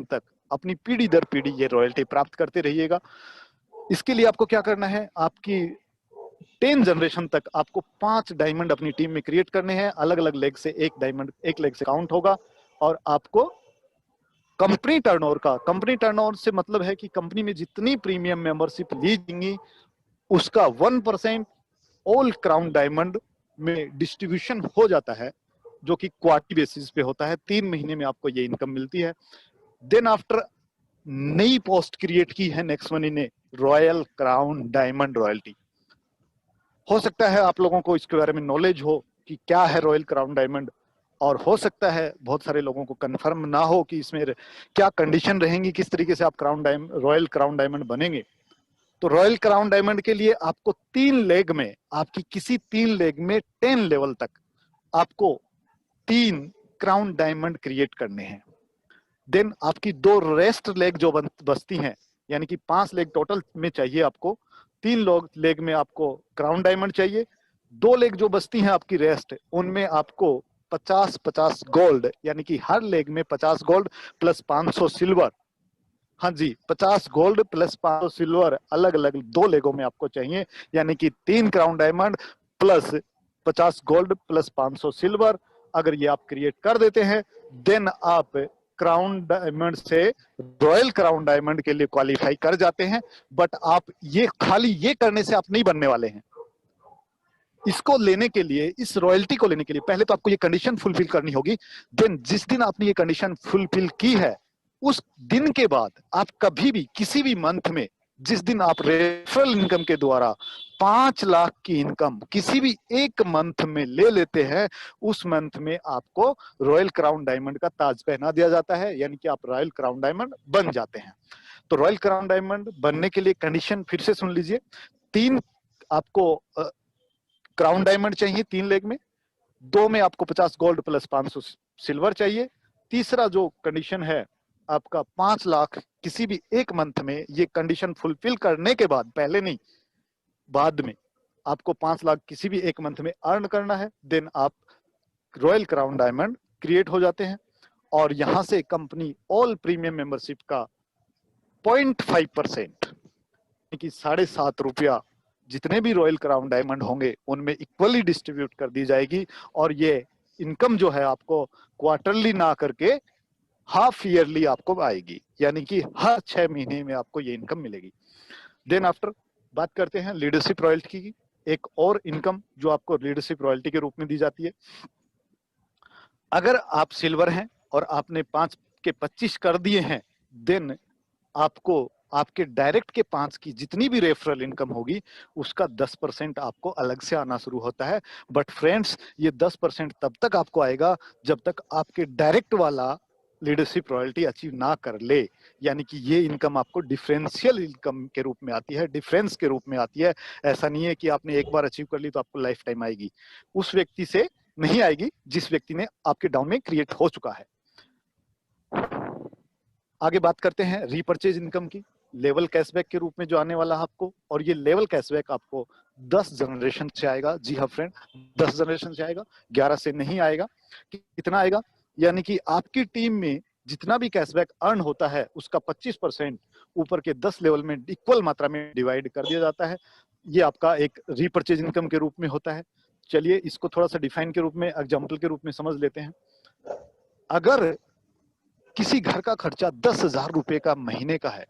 तक अपनी पीढ़ी दर पीढ़ी ये रॉयल्टी प्राप्त करते रहिएगा। इसके लिए आपको क्या करना है, आपकी 10 जनरेशन तक आपको 5 डायमंड अपनी टीम में क्रिएट करने हैं। अलग अलग लेग से एक डायमंड एक लेग से काउंट होगा, और आपको कंपनी टर्नओवर से मतलब है कि कंपनी में जितनी प्रीमियम मेंबरशिप ली जाएंगी उसका 1% ऑल क्राउन डायमंड में डिस्ट्रीब्यूशन हो जाता है, जो कि क्वार्टरली बेसिस पे होता है। 3 महीने में आपको ये इनकम मिलती है। देन आफ्टर नई पोस्ट क्रिएट की है नेक्स्ट मनी ने, रॉयल क्राउन डायमंड रॉयल्टी। हो सकता है आप लोगों को इसके बारे में नॉलेज हो कि क्या है रॉयल क्राउन डायमंड, और हो सकता है बहुत सारे लोगों को कंफर्म ना हो कि इसमें क्या कंडीशन रहेंगी, किस तरीके से आप रॉयल क्राउन डायमंड बनेंगे। तो रॉयल क्राउन डायमंड के लिए आपको 3 लेग में, आपकी किसी 3 लेग में 10 लेवल तक आपको 3 क्राउन डायमंड क्रिएट करने हैं। देन आपकी 2 रेस्ट लेग जो बचती हैं, यानी कि 5 लेग टोटल में चाहिए आपको, 3 लेग में आपको क्राउन डायमंड चाहिए। 2 लेग जो बचती हैं आपकी रेस्ट, उनमें आपको 50-50 गोल्ड, यानी कि हर लेग में 50 गोल्ड प्लस 500 सिल्वर। हाँ जी, 50 गोल्ड प्लस 500 सिल्वर अलग अलग 2 लेगों में आपको चाहिए, यानी कि 3 crown diamond plus 50 gold plus 500 silver. अगर ये आप क्रिएट कर देते हैं, देन आप क्राउन डायमंड से रॉयल क्राउन डायमंड के लिए क्वालिफाई कर जाते हैं। बट आप ये खाली ये करने से आप नहीं बनने वाले हैं। इसको लेने के लिए, इस रॉयल्टी को लेने के लिए पहले तो आपको ये कंडीशन फुलफिल करनी होगी। देन जिस दिन आपने ये कंडीशन फुलफिल की है, उस दिन के बाद आप कभी भी किसी भी मंथ में, जिस दिन आप रेफरल इनकम के द्वारा 5 लाख की इनकम किसी भी एक मंथ में ले लेते हैं, उस मंथ में आपको रॉयल क्राउन डायमंड का ताज पहना दिया जाता है, यानी कि आप रॉयल क्राउन डायमंड बन जाते हैं। तो रॉयल क्राउन डायमंड बनने के लिए कंडीशन फिर से सुन लीजिए। 3 आपको क्राउन डायमंड चाहिए 3 लेग में, 2 में आपको 50 गोल्ड प्लस 500 सिल्वर चाहिए। तीसरा जो कंडीशन है आपका 5 लाख किसी भी एक मंथ में, ये कंडीशन फुलफिल करने के बाद, पहले नहीं बाद में, आपको 5 लाख किसी भी एक मंथ में अर्न करना है। देन आप रॉयल क्राउन डायमंड क्रिएट हो जाते हैं। और यहां से कंपनी ऑल प्रीमियम मेंबरशिप का 0.5% कि 7.5 रुपया जितने भी रॉयल क्राउन डायमंड होंगे उनमें इक्वली डिस्ट्रीब्यूट कर दी जाएगी। और ये इनकम जो है आपको क्वार्टरली ना करके हाफ ईयरली आपको आएगी, यानी कि हर 6 महीने में आपको ये इनकम मिलेगी। देन आफ्टर बात करते हैं लीडरशिप रॉयल्टी की, एक और इनकम जो आपको लीडरशिप रॉयल्टी के रूप में दी जाती है। अगर आप सिल्वर हैं और आपने 5 के 25 कर दिए हैं, देन आपको आपके डायरेक्ट के 5 की जितनी भी रेफरल इनकम होगी उसका 10% आपको अलग से आना शुरू होता है। बट फ्रेंड्स, ये 10% तब तक आपको आएगा जब तक आपके डायरेक्ट वाला लीडरशिप रॉयल्टी अचीव ना कर ले, यानी कि ये इनकम आपको डिफरेंशियल इनकम के रूप में आती है, डिफरेंस के रूप में आती है। ऐसा नहीं है कि आपने एक बार अचीव कर ली तो आपको लाइफ टाइम आएगी, उस व्यक्ति से नहीं आएगी जिस व्यक्ति ने आपके डाउन में क्रिएट हो चुका है। आगे बात करते हैं रीपर्चेज इनकम की, लेवल कैशबैक के रूप में जो आने वाला है आपको। और ये लेवल कैशबैक आपको 10 जनरेशन से आएगा। जी हाँ फ्रेंड, 10 जनरेशन से आएगा, 11 से नहीं आएगा। कितना आएगा? यानी कि आपकी टीम में जितना भी कैशबैक अर्न होता है उसका 25% ऊपर के 10 लेवल में इक्वल मात्रा में डिवाइड कर दिया जाता है। ये आपका एक रीपर्चेज इनकम के रूप में होता है। चलिए इसको थोड़ा सा डिफाइन के रूप में, एग्जाम्पल के रूप में समझ लेते हैं। अगर किसी घर का खर्चा 10,000 रुपए का महीने का है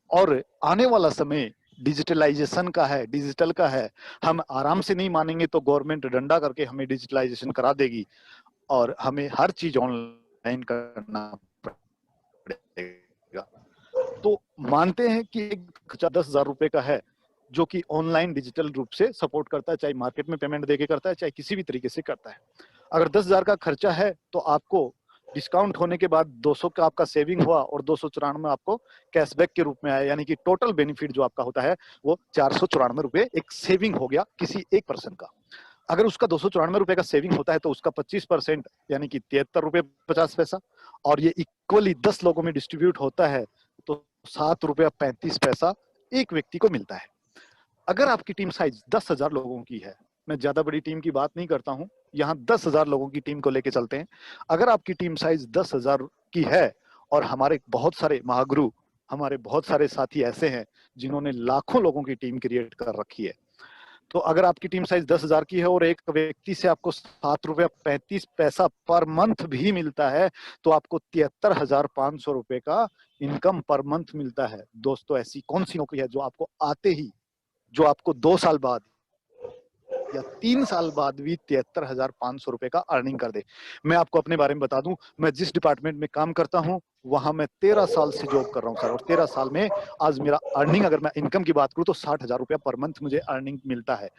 और आने वाला समय डिजिटलाइजेशन का है, डिजिटल का है, हम आराम से नहीं मानेंगे तो गवर्नमेंट डंडा करके हमें डिजिटलाइजेशन करा देगी और हमें हर चीज ऑनलाइन करना पड़ेगा। तो मानते हैं कि एक खर्चा 10,000 रुपए का है जो कि ऑनलाइन डिजिटल रूप से सपोर्ट करता है, चाहे मार्केट में पेमेंट देके करता है, चाहे किसी भी तरीके से करता है। अगर 10,000 का खर्चा है तो आपको डिस्काउंट होने के बाद 200 का आपका सेविंग हुआ और 294 आपको कैशबैक के रूप में आया, यानी कि टोटल बेनिफिट जो आपका होता है वो 494 रुपए एक सेविंग हो गया किसी एक पर्सन का। अगर उसका 294 रुपए का सेविंग होता है तो उसका 25% यानी कि 73 रुपए 50 पैसा, और ये इक्वली 10 लोगों में डिस्ट्रीब्यूट होता है तो 7 रुपया 35 पैसा एक व्यक्ति को मिलता है। अगर आपकी टीम साइज 10,000 लोगों की है, मैं ज्यादा बड़ी टीम की बात नहीं करता हूं, यहाँ 10,000 लोगों की टीम को लेके चलते हैं। अगर आपकी टीम साइज 10,000 की है और हमारे बहुत सारे महागुरु, हमारे बहुत सारे साथी ऐसे हैं जिन्होंने लाखों लोगों की टीम क्रिएट कर रखी है, तो अगर आपकी टीम साइज 10,000 की है और एक व्यक्ति से आपको 7 रुपया 35 पैसा पर मंथ भी मिलता है तो आपको 73,500 रुपए का इनकम पर मंथ मिलता है। दोस्तों, ऐसी कौन सी नौकरी है जो आपको आते ही, जो आपको 2 साल बाद या 3 साल बाद भी 73,500 रुपए का अर्निंग कर दे? मैं आपको अपने बारे में बता दूं, मैं जिस डिपार्टमेंट में काम करता हूं वहां मैं 13 साल से जॉब कर रहा हूं सर, और 13 साल में आज मेरा अर्निंग, अगर मैं इनकम की बात करूं तो 60,000 रुपया पर मंथ मुझे अर्निंग मिलता है,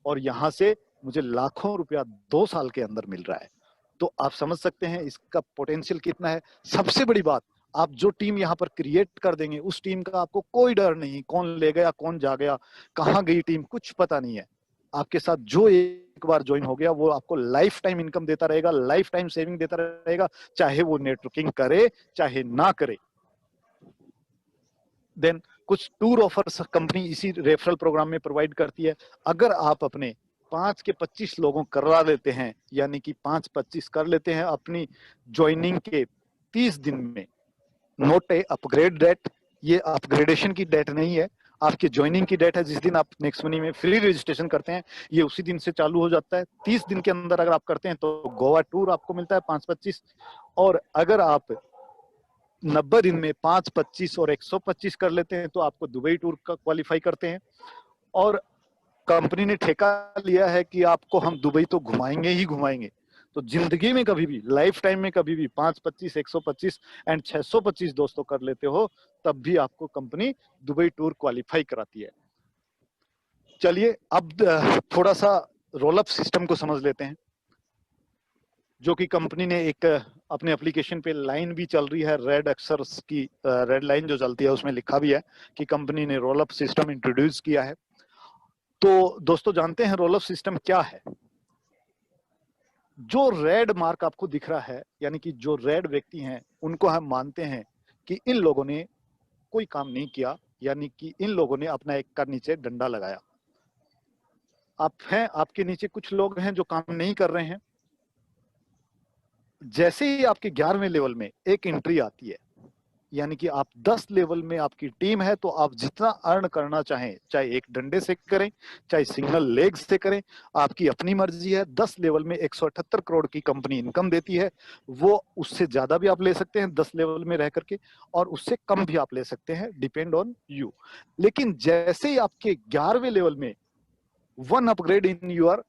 और यहाँ से मुझे लाखों रुपया 2 साल के अंदर मिल रहा है। तो आप समझ सकते हैं इसका पोटेंशियल कितना है। सबसे बड़ी बात, आप जो टीम यहाँ पर क्रिएट कर देंगे उस टीम का आपको कोई डर नहीं, कौन ले गया कौन जा गया, कहाँ गई टीम, कुछ पता नहीं है। आपके साथ जो एक बार ज्वाइन हो गया वो आपको लाइफ टाइम इनकम देता रहेगा, लाइफ टाइम सेविंग देता रहेगा, चाहे वो नेटवर्किंग करे चाहे ना करे। देन कुछ टूर ऑफर्स कंपनी इसी रेफरल प्रोग्राम में प्रोवाइड करती है। अगर आप अपने 5 के 25 लोगों करवा लेते हैं, यानी कि 5-25 कर लेते हैं अपनी ज्वाइनिंग के 30 दिन में, नोट ए अपग्रेड डेट, ये अपग्रेडेशन की डेट नहीं है, आपकी ज्वाइनिंग की डेट है, जिस दिन आप नेक्स्ट मनी में फ्री रजिस्ट्रेशन करते हैं, ये उसी दिन से चालू हो जाता है। 30 दिन के अंदर अगर आप करते हैं तो गोवा टूर आपको मिलता है 5-25, और अगर आप 90 दिन में 5-25 और 125 कर लेते हैं तो आपको दुबई टूर का क्वालिफाई करते हैं। और कंपनी ने ठेका लिया है कि आपको हम दुबई तो घुमाएंगे ही घुमाएंगे। तो जिंदगी में कभी भी, लाइफ टाइम में कभी भी 5-25, 125 एंड 625 दोस्तों कर लेते हो, तब भी आपको कंपनी दुबई टूर क्वालिफाई कराती है। चलिए अब थोड़ा सा रोल अप सिस्टम को समझ लेते हैं, जो कि कंपनी ने एक अपने एप्लीकेशन पे लाइन भी चल रही है, रेड अक्षर की रेड लाइन जो चलती है उसमें लिखा भी है कि कंपनी ने रोल अप सिस्टम इंट्रोड्यूस किया है। तो दोस्तों जानते हैं रोल अप सिस्टम क्या है? जो रेड मार्क आपको दिख रहा है, यानी कि जो रेड व्यक्ति हैं, उनको हम मानते हैं कि इन लोगों ने कोई काम नहीं किया, यानी कि इन लोगों ने अपना एक का नीचे डंडा लगाया। आप हैं, आपके नीचे कुछ लोग हैं जो काम नहीं कर रहे हैं। जैसे ही आपके 11वें लेवल में एक एंट्री आती है, यानी कि आप 10 लेवल में आपकी टीम है, तो आप जितना अर्न करना चाहें, चाहे एक डंडे से करें, चाहे सिंगल लेग से करें, आपकी अपनी मर्जी है। 10 लेवल में 178 करोड़ की कंपनी इनकम देती है। वो उससे ज्यादा भी आप ले सकते हैं 10 लेवल में रह करके, और उससे कम भी आप ले सकते हैं, डिपेंड ऑन यू। लेकिन जैसे ही आपके 11वें लेवल में 1 अपग्रेड इन योर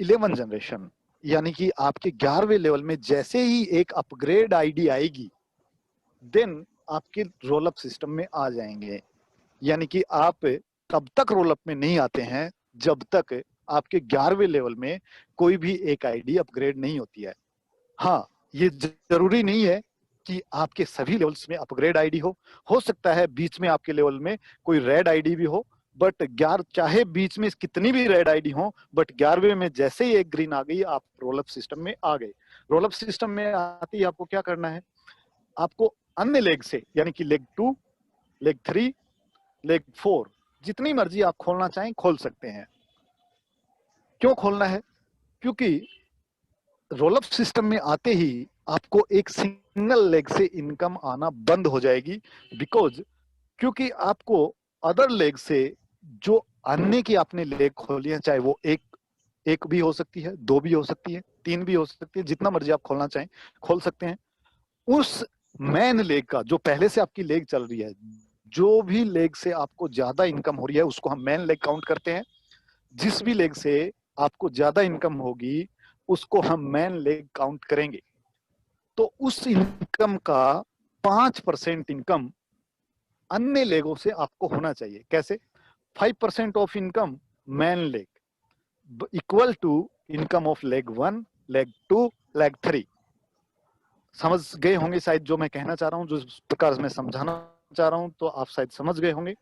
11 जनरेशन, यानी कि आपके 11वें लेवल में जैसे ही एक अपग्रेड आईडी आएगी, देन आपके रोल अप सिस्टम में आ जाएंगे। यानी कि आप तब तक रोल अप में नहीं आते हैं जब तक आपके 11वें लेवल में कोई भी एक आईडी अपग्रेड नहीं होती है। हाँ, ये जरूरी नहीं है कि आपके सभी लेवल्स में अपग्रेड आईडी हो सकता है बीच में आपके लेवल में कोई रेड आईडी भी हो, बट 11 चाहे बीच में कितनी भी रेड आईडी हो, बट 11वें में जैसे ही एक ग्रीन आ गई, आप रोल अप सिस्टम में आ गए। रोल अप सिस्टम में आते ही आपको क्या करना है? आपको अन्य लेग से, यानी कि लेग 2, लेग 3, लेग 4, जितनी मर्जी आप खोलना चाहें खोल सकते हैं। क्यों खोलना है? क्योंकि रोल अप सिस्टम में आते ही आपको एक सिंगल लेग से इनकम आना बंद हो जाएगी, बिकॉज क्योंकि आपको अदर लेग से जो अन्य की आपने लेग खोली है, चाहे वो एक भी हो सकती है, 2 भी हो सकती है, 3 भी हो सकती है, जितना मर्जी आप खोलना चाहें खोल सकते हैं। उस मैन लेग का, जो पहले से आपकी लेग चल रही है, जो भी लेग से आपको ज्यादा इनकम हो रही है उसको हम मैन लेग काउंट करते हैं। जिस भी लेग से आपको ज्यादा इनकम होगी उसको हम मैन लेग काउंट करेंगे। तो उस इनकम का 5% इनकम अन्य लेगों से आपको होना चाहिए। कैसे? 5% of income man leg equal to income of leg 1, leg 2, leg 3। समझ गए होंगे शायद जो मैं कहना चाह रहा हूं, जिस प्रकार मैं समझाना चाह रहा हूं, तो आप शायद समझ गए होंगे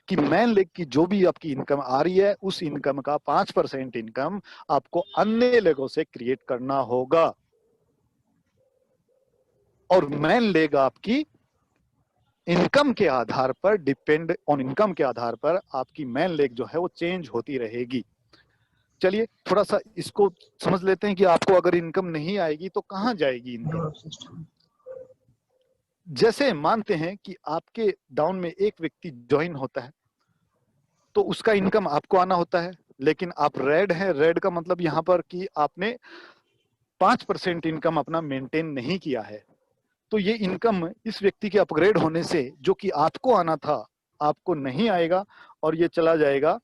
कि मैन लेग की जो भी आपकी इनकम आ रही है, उस इनकम का 5% इनकम आपको अन्य लेगों से क्रिएट करना होगा। और मैन लेग आपकी इनकम के आधार पर, डिपेंड ऑन इनकम के आधार पर आपकी मैन लेग जो है वो चेंज होती रहेगी। चलिए थोड़ा सा इसको समझ लेते हैं कि आपको अगर इनकम नहीं आएगी तो कहां जाएगी इनकम। जैसे मानते हैं कि आपके डाउन में एक व्यक्ति ज्वाइन होता है, तो उसका इनकम आपको आना होता है, लेकिन आप रेड हैं। रेड का मतलब यहां पर कि आपने 5% इनकम अपना मेंटेन नहीं किया है। तो ये इनकम इस व्यक्ति के अपग्रेड होने से जो कि आपको आना था, आपको नहीं आएगा, और ये चला जाएगा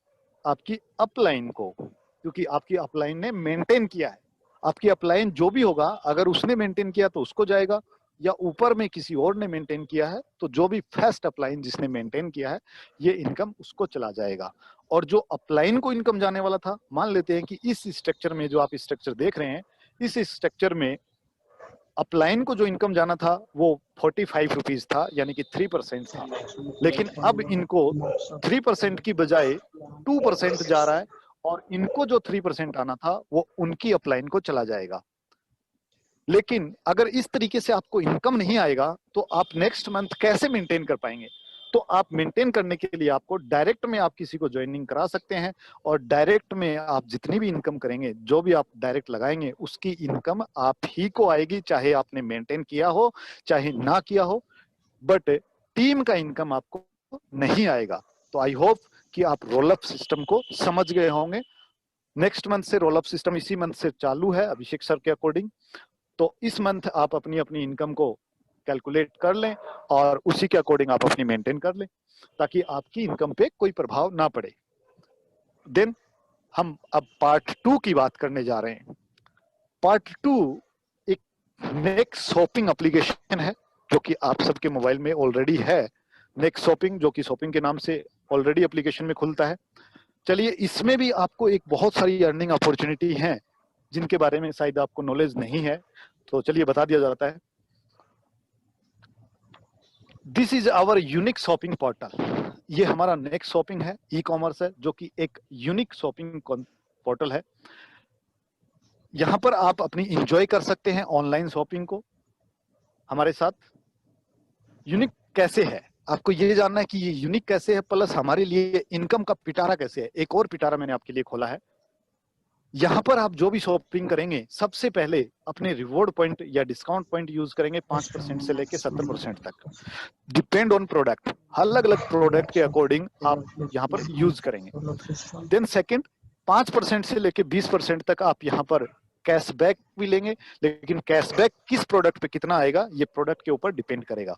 आपकी अपलाइन को, क्योंकि आपकी अपलाइन ने मेंटेन किया है। आपकी अपलाइन जो भी होगा, अगर उसने मेंटेन किया तो उसको जाएगा, या ऊपर में किसी और ने मेंटेन किया है तो जो भी फर्स्ट अपलाइन जिसने मेंटेन किया है, ये इनकम उसको चला जाएगा। और जो अपलाइन को इनकम जाने वाला था, मान लेते हैं कि इस स्ट्रक्चर में, जो आप स्ट्रक्चर देख रहे हैं, इस स्ट्रक्चर में अपलाइन को जो इनकम जाना था वो 45 रुपीज था, यानी कि 3% था। लेकिन अब इनको 3% की बजाय 2% जा रहा है, और इनको जो 3% आना था वो उनकी अपलाइन को चला जाएगा। लेकिन अगर इस तरीके से आपको इनकम नहीं आएगा तो आप नेक्स्ट मंथ कैसे मेंटेन कर पाएंगे? तो आप मेंटेन करने के लिए आपको डायरेक्ट में आप किसी को ज्वाइनिंग करा सकते हैं, और डायरेक्ट में आप जितनी भी इनकम करेंगे, जो भी आप डायरेक्ट लगाएंगे, उसकी इनकम आप ही को आएगी, चाहे आपने मेंटेन किया हो चाहे ना किया हो, बट टीम का इनकम आपको नहीं आएगा। तो आई होप कि आप रोल अप सिस्टम को समझ गए होंगे। नेक्स्ट मंथ से रोल अप सिस्टम इसी मंथ से चालू है अभिषेक सर के अकॉर्डिंग। तो इस मंथ आप अपनी अपनी इनकम को कैलकुलेट कर लें और उसी के अकॉर्डिंग आप अपनी मेंटेन कर लें ताकि आपकी इनकम पे कोई प्रभाव ना पड़े। देन हम अब पार्ट 2 की बात करने जा रहे हैं। पार्ट 2 एक नेक्स्ट शॉपिंग एप्लीकेशन है जो कि आप सबके मोबाइल में ऑलरेडी है। नेक्स्ट शॉपिंग जो कि शॉपिंग के नाम से ऑलरेडी एप्लीकेशन में खुलता है। चलिए, इसमें भी आपको एक बहुत सारी अर्निंग अपॉर्चुनिटी हैं जिनके बारे में शायद आपको नॉलेज नहीं है, तो चलिए बता दिया जाता है। This is our unique shopping portal. ये हमारा नेक्स्ट शॉपिंग है, ई कॉमर्स है, जो कि एक यूनिक शॉपिंग पोर्टल है। यहां पर आप अपनी इंजॉय कर सकते हैं ऑनलाइन शॉपिंग को हमारे साथ। यूनिक कैसे है, आपको ये जानना है कि ये यूनिक कैसे है, प्लस हमारे लिए इनकम का पिटारा कैसे है। एक और पिटारा मैंने आपके लिए खोला है। यहाँ पर आप जो भी शॉपिंग करेंगे सबसे पहले अपने रिवॉर्ड पॉइंट या डिस्काउंट पॉइंट यूज करेंगे 5% से लेके 70% तक, डिपेंड ऑन प्रोडक्ट। अलग अलग प्रोडक्ट के अकॉर्डिंग आप यहाँ पर यूज करेंगे। देन सेकंड, 5% से लेके 20% तक आप यहाँ पर कैशबैक भी लेंगे, लेकिन कैशबैक किस प्रोडक्ट पे कितना आएगा ये प्रोडक्ट के ऊपर डिपेंड करेगा।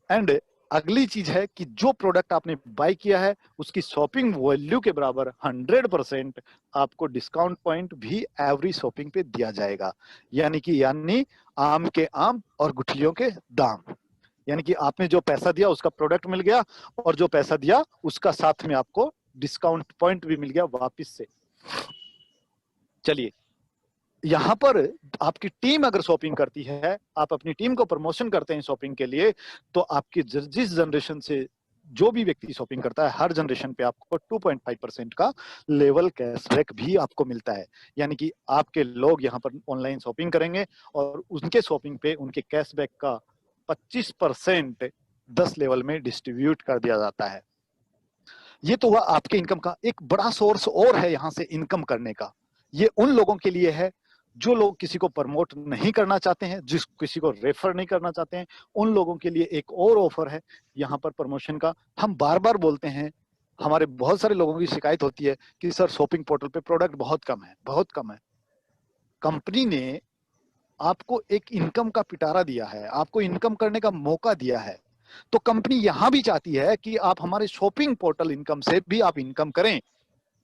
एंड अगली चीज है कि जो प्रोडक्ट आपने बाय किया है उसकी शॉपिंग वैल्यू के बराबर 100% आपको डिस्काउंट पॉइंट भी एवरी शॉपिंग पे दिया जाएगा। यानी आम के आम और गुठलियों के दाम। यानी कि आपने जो पैसा दिया उसका प्रोडक्ट मिल गया और जो पैसा दिया उसका साथ में आपको डिस्काउंट पॉइंट भी मिल गया वापिस से। चलिए, यहाँ पर आपकी टीम अगर शॉपिंग करती है, आप अपनी टीम को प्रमोशन करते हैं शॉपिंग के लिए, तो आपकी जिस जनरेशन से जो भी व्यक्ति शॉपिंग करता है हर जनरेशन पे आपको 2.5% का लेवल कैशबैक भी आपको मिलता है। यानी कि आपके लोग यहाँ पर ऑनलाइन शॉपिंग करेंगे और उनके शॉपिंग पे उनके कैशबैक का 25% 10 लेवल में डिस्ट्रीब्यूट कर दिया जाता है। ये तो हुआ आपके इनकम का एक बड़ा सोर्स और है यहाँ से इनकम करने का। ये उन लोगों के लिए है जो लोग किसी को प्रमोट नहीं करना चाहते हैं, जिस किसी को रेफर नहीं करना चाहते हैं, उन लोगों के लिए एक और ऑफर है यहाँ पर प्रमोशन का। हम बार बार बोलते हैं, हमारे बहुत सारे लोगों की शिकायत होती है कि सर शॉपिंग पोर्टल पे प्रोडक्ट बहुत कम है, बहुत कम है। कंपनी ने आपको एक इनकम का पिटारा दिया है, आपको इनकम करने का मौका दिया है, तो कंपनी यहां भी चाहती है कि आप हमारे शॉपिंग पोर्टल इनकम से भी आप इनकम करें।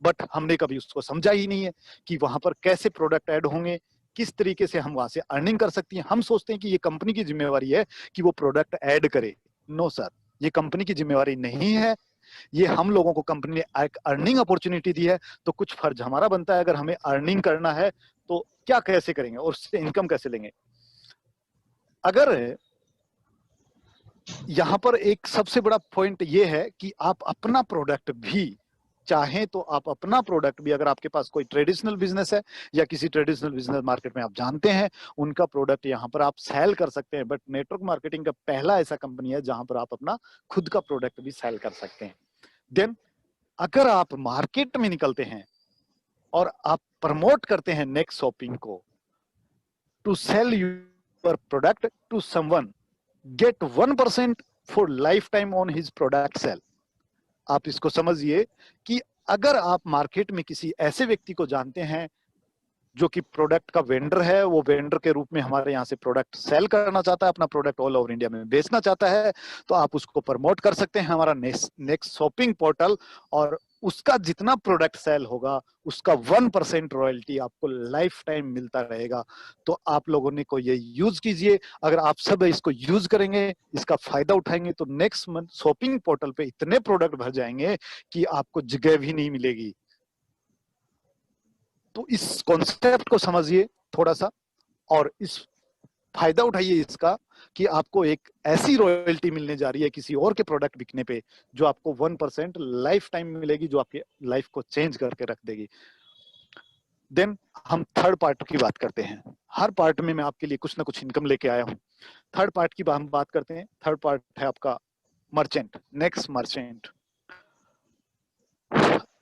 बट हमने कभी उसको समझा ही नहीं है कि वहां पर कैसे प्रोडक्ट ऐड होंगे, किस तरीके से हम वहां से अर्निंग कर सकती हैं। हम सोचते हैं कि ये कंपनी की जिम्मेवारी है कि वो प्रोडक्ट ऐड करे। नो सर, ये कंपनी की जिम्मेवारी नहीं है। ये हम लोगों को कंपनी ने एक अर्निंग अपॉर्चुनिटी दी है, तो कुछ फर्ज हमारा बनता है। अगर हमें अर्निंग करना है तो क्या कैसे करेंगे और उससे इनकम कैसे लेंगे। अगर यहाँ पर एक सबसे बड़ा पॉइंट ये है कि आप अपना प्रोडक्ट भी चाहें तो आप अपना प्रोडक्ट भी, अगर आपके पास कोई ट्रेडिशनल बिजनेस है या किसी ट्रेडिशनल बिजनेस मार्केट में आप जानते हैं उनका प्रोडक्ट यहाँ पर आप सेल कर सकते हैं। बट नेटवर्क मार्केटिंग का पहला ऐसा कंपनी है जहां पर आप अपना खुद का प्रोडक्ट भी सेल कर सकते हैं। देन अगर आप मार्केट में निकलते हैं और आप प्रमोट करते हैं नेक्स्ट शॉपिंग को, to sell your product to someone, get 1% for life time on his product sale. आप इसको समझिए कि अगर आप मार्केट में किसी ऐसे व्यक्ति को जानते हैं जो कि प्रोडक्ट का वेंडर है, वो वेंडर के रूप में हमारे यहाँ से प्रोडक्ट सेल करना चाहता है, अपना प्रोडक्ट ऑल ओवर इंडिया में बेचना चाहता है, तो आप उसको प्रमोट कर सकते हैं हमारा नेक्स्ट शॉपिंग पोर्टल। और उसका जितना प्रोडक्ट सेल होगा उसका 1% रॉयल्टी आपको लाइफ टाइम मिलता रहेगा। तो आप लोगों ने को ये यूज कीजिए। अगर आप सब इसको यूज करेंगे, इसका फायदा उठाएंगे, तो नेक्स्ट मंथ शॉपिंग पोर्टल पे इतने प्रोडक्ट भर जाएंगे कि आपको जगह भी नहीं मिलेगी। तो इस कॉन्सेप्ट को समझिए थोड़ा सा और इस फायदा उठाइए इसका कि आपको एक ऐसी रॉयल्टी मिलने जा रही है किसी और के प्रोडक्ट बिकने पे जो आपको 1% लाइफ टाइम मिलेगी, जो आपकी लाइफ को चेंज करके रख देगी। देन हम थर्ड पार्ट की बात करते हैं। हर पार्ट में मैं आपके लिए कुछ ना कुछ इनकम लेके आया हूं। थर्ड पार्ट की हम बात करते हैं। थर्ड पार्ट है आपका मर्चेंट, नेक्स्ट मर्चेंट।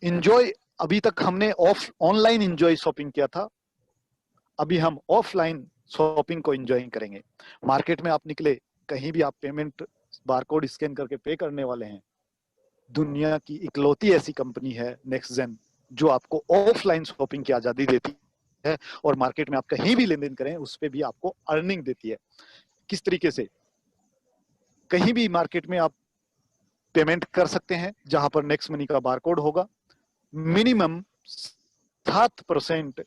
इंजॉय, अभी तक हमने ऑनलाइन इंजॉय शॉपिंग किया था, अभी हम ऑफलाइन शॉपिंग को एंजॉय करेंगे। मार्केट में आप निकले, कहीं भी आप पेमेंट बारकोड स्कैन करके पे करने वाले हैं, दुनिया की इकलौती ऐसी कंपनी है नेक्स्ट जेन जो आपको ऑफलाइन शॉपिंग की आजादी देती है और मार्केट में आप कहीं भी लेन देन करें उस पर भी आपको अर्निंग देती है। किस तरीके से? कहीं भी मार्केट में आप पेमेंट कर सकते हैं जहां पर नेक्स्ट मनी का बारकोड होगा। मिनिमम 7%,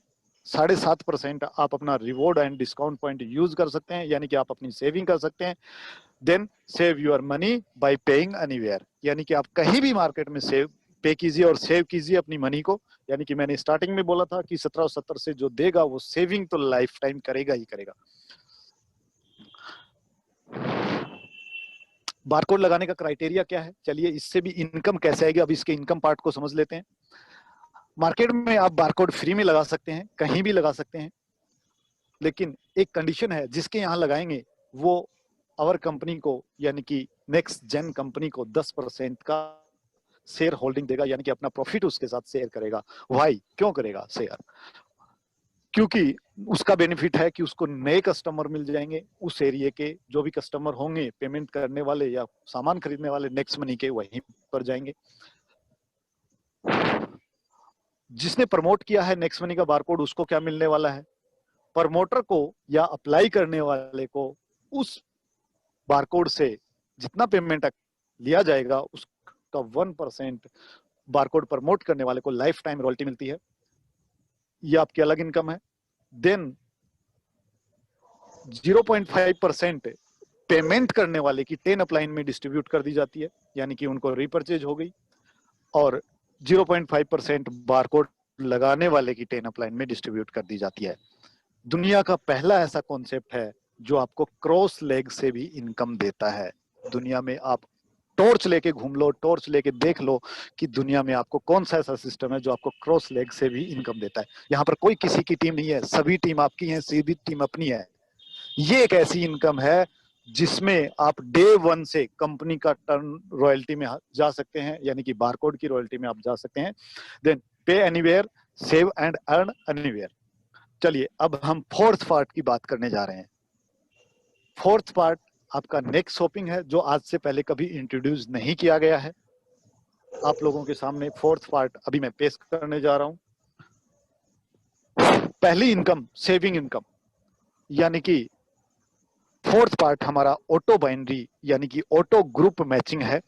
7.5% आप अपना reward and discount point use कर सकते हैं, यानी कि आप अपनी सेविंग कर सकते हैं। Then save your money by paying anywhere, यानी कि आप कहीं भी मार्केट में पे कीजिए और सेव कीजिए अपनी मनी को। यानी कि मैंने स्टार्टिंग में बोला था कि 1770 से जो देगा वो सेविंग तो लाइफ टाइम करेगा ही करेगा। बारकोड लगाने का क्राइटेरिया क्या है? चलिए इससे भी इनकम कैसे आएगी, अब इसके इनकम पार्ट को समझ लेते हैं। मार्केट में आप बारकोड फ्री में लगा सकते हैं, कहीं भी लगा सकते हैं, लेकिन एक कंडीशन है, जिसके यहाँ लगाएंगे वो आवर कंपनी को यानी कि नेक्स्ट जेन कंपनी को 10% का शेयर होल्डिंग देगा, यानी कि अपना प्रॉफिट उसके साथ शेयर करेगा। वाई? क्यों करेगा शेयर? क्योंकि उसका बेनिफिट है कि उसको नए कस्टमर मिल जाएंगे, उस एरिया के जो भी कस्टमर होंगे पेमेंट करने वाले या सामान खरीदने वाले नेक्स्ट मनी के, वहीं पर जाएंगे। जिसने प्रमोट किया है नेक्स्ट मनी का बारकोड उसको क्या मिलने वाला है? प्रमोटर को या अप्लाई करने वाले को उस बारकोड से जितना पेमेंट लिया जाएगा उसका 1% बारकोड प्रमोट करने वाले को लाइफ टाइम रॉयल्टी मिलती है। ये आपकी अलग इनकम है। देन 0.5% पेमेंट करने वाले की 10 अपलाइन में डिस्ट्रीब्यूट कर दी जाती है, यानी कि उनको रिपर्चेज हो गई। और 0.5% बारकोड लगाने वाले की 10 अपलाइन में डिस्ट्रीब्यूट कर दी जाती है। दुनिया का पहला ऐसा कॉन्सेप्ट है जो आपको क्रॉस लेग से भी इनकम देता है। दुनिया में आप टॉर्च लेके घूम लो, टॉर्च लेके देख लो कि दुनिया में आपको कौन सा ऐसा सिस्टम है जो आपको क्रॉस लेग से भी इनकम देता है। यहाँ पर कोई किसी की टीम नहीं है, सभी टीम आपकी है, सीधी टीम अपनी है। ये एक ऐसी इनकम है जिसमें आप डे 1 से कंपनी का टर्न रॉयल्टी में जा सकते हैं, यानी कि बारकोड की रॉयल्टी में आप जा सकते हैं। देन पे anywhere, save and earn anywhere. चलिए अब हम फोर्थ पार्ट की बात करने जा रहे हैं। फोर्थ पार्ट आपका नेक्स्ट शॉपिंग है, जो आज से पहले कभी इंट्रोड्यूस नहीं किया गया है। आप लोगों के सामने फोर्थ पार्ट अभी मैं पेश करने जा रहा हूं। पहली इनकम सेविंग इनकम, यानी कि फोर्थ पार्ट हमारा ऑटो बाइनरी यानी कि ऑटो ग्रुप मैचिंग है,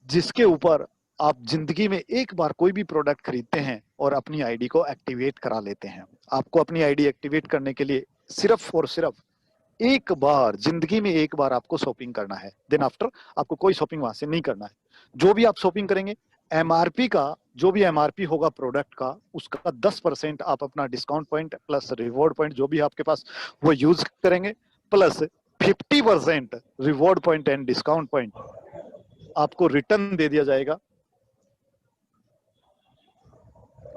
जिसके ऊपर आप जिंदगी में एक बार कोई भी प्रोडक्ट खरीदते हैं और अपनी आईडी को एक्टिवेट करा लेते हैं। आपको अपनी आईडी एक्टिवेट करने के लिए सिर्फ और सिर्फ एक बार जिंदगी में एक बार आपको शॉपिंग करना है। देन आफ्टर आपको कोई शॉपिंग वहां से नहीं करना है। जो भी आप शॉपिंग करेंगे एमआरपी का, जो भी एमआरपी होगा प्रोडक्ट का, उसका 10% आप अपना discount point plus reward point जो भी आपके पास वो यूज करेंगे, plus 50% reward point and discount point आपको रिटर्न दे दिया जाएगा।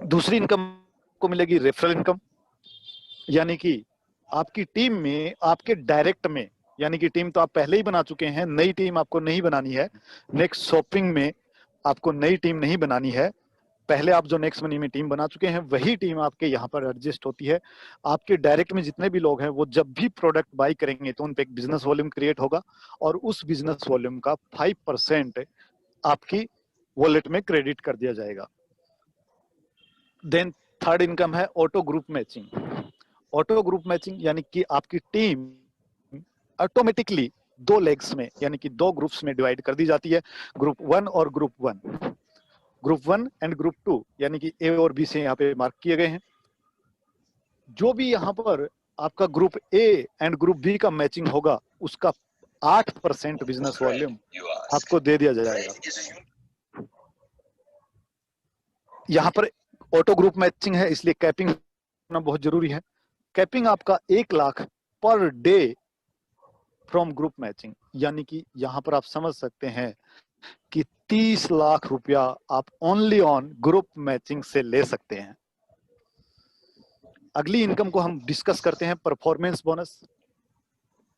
दूसरी इनकम को मिलेगी रेफरल इनकम, यानी कि आपकी टीम में आपके डायरेक्ट में, यानी कि टीम तो आप पहले ही बना चुके हैं, नई टीम आपको नहीं बनानी है। नेक्स्ट शॉपिंग में आपको नई टीम नहीं बनानी है। पहले आप जो नेक्स्ट मनी में टीम बना चुके हैं वही टीम आपके यहाँ पर एडजस्ट होती है। आपके डायरेक्ट में जितने भी लोग हैं वो जब भी प्रोडक्ट बाई करेंगे तो उन पे एक बिजनेस वॉल्यूम क्रिएट होगा और उस बिजनेस वॉल्यूम का 5% आपकी वॉलेट में क्रेडिट कर दिया जाएगा। देन थर्ड इनकम है auto group matching. Auto group matching यानी कि आपकी टीम ऑटोमेटिकली 2 लेग्स में यानी कि 2 ग्रुप्स में डिवाइड कर दी जाती है, ग्रुप 1 और ग्रुप 1। ग्रुप 1 एंड ग्रुप 2 यानी कि ए और बी से यहाँ पे मार्क किए गए हैं। जो भी यहाँ पर आपका group A and group B का मैचिंग होगा उसका 8% बिजनेस वॉल्यूम आपको दे दिया जाएगा। यहाँ पर ऑटो ग्रुप मैचिंग है इसलिए कैपिंग होना बहुत जरूरी है। कैपिंग आपका 1 lakh per day from group matching, यानी कि यहाँ पर आप समझ सकते हैं कि 30 लाख रुपया आप ओनली ऑन ग्रुप मैचिंग से ले सकते हैं। अगली इनकम को हम डिस्कस करते हैं परफॉर्मेंस बोनस।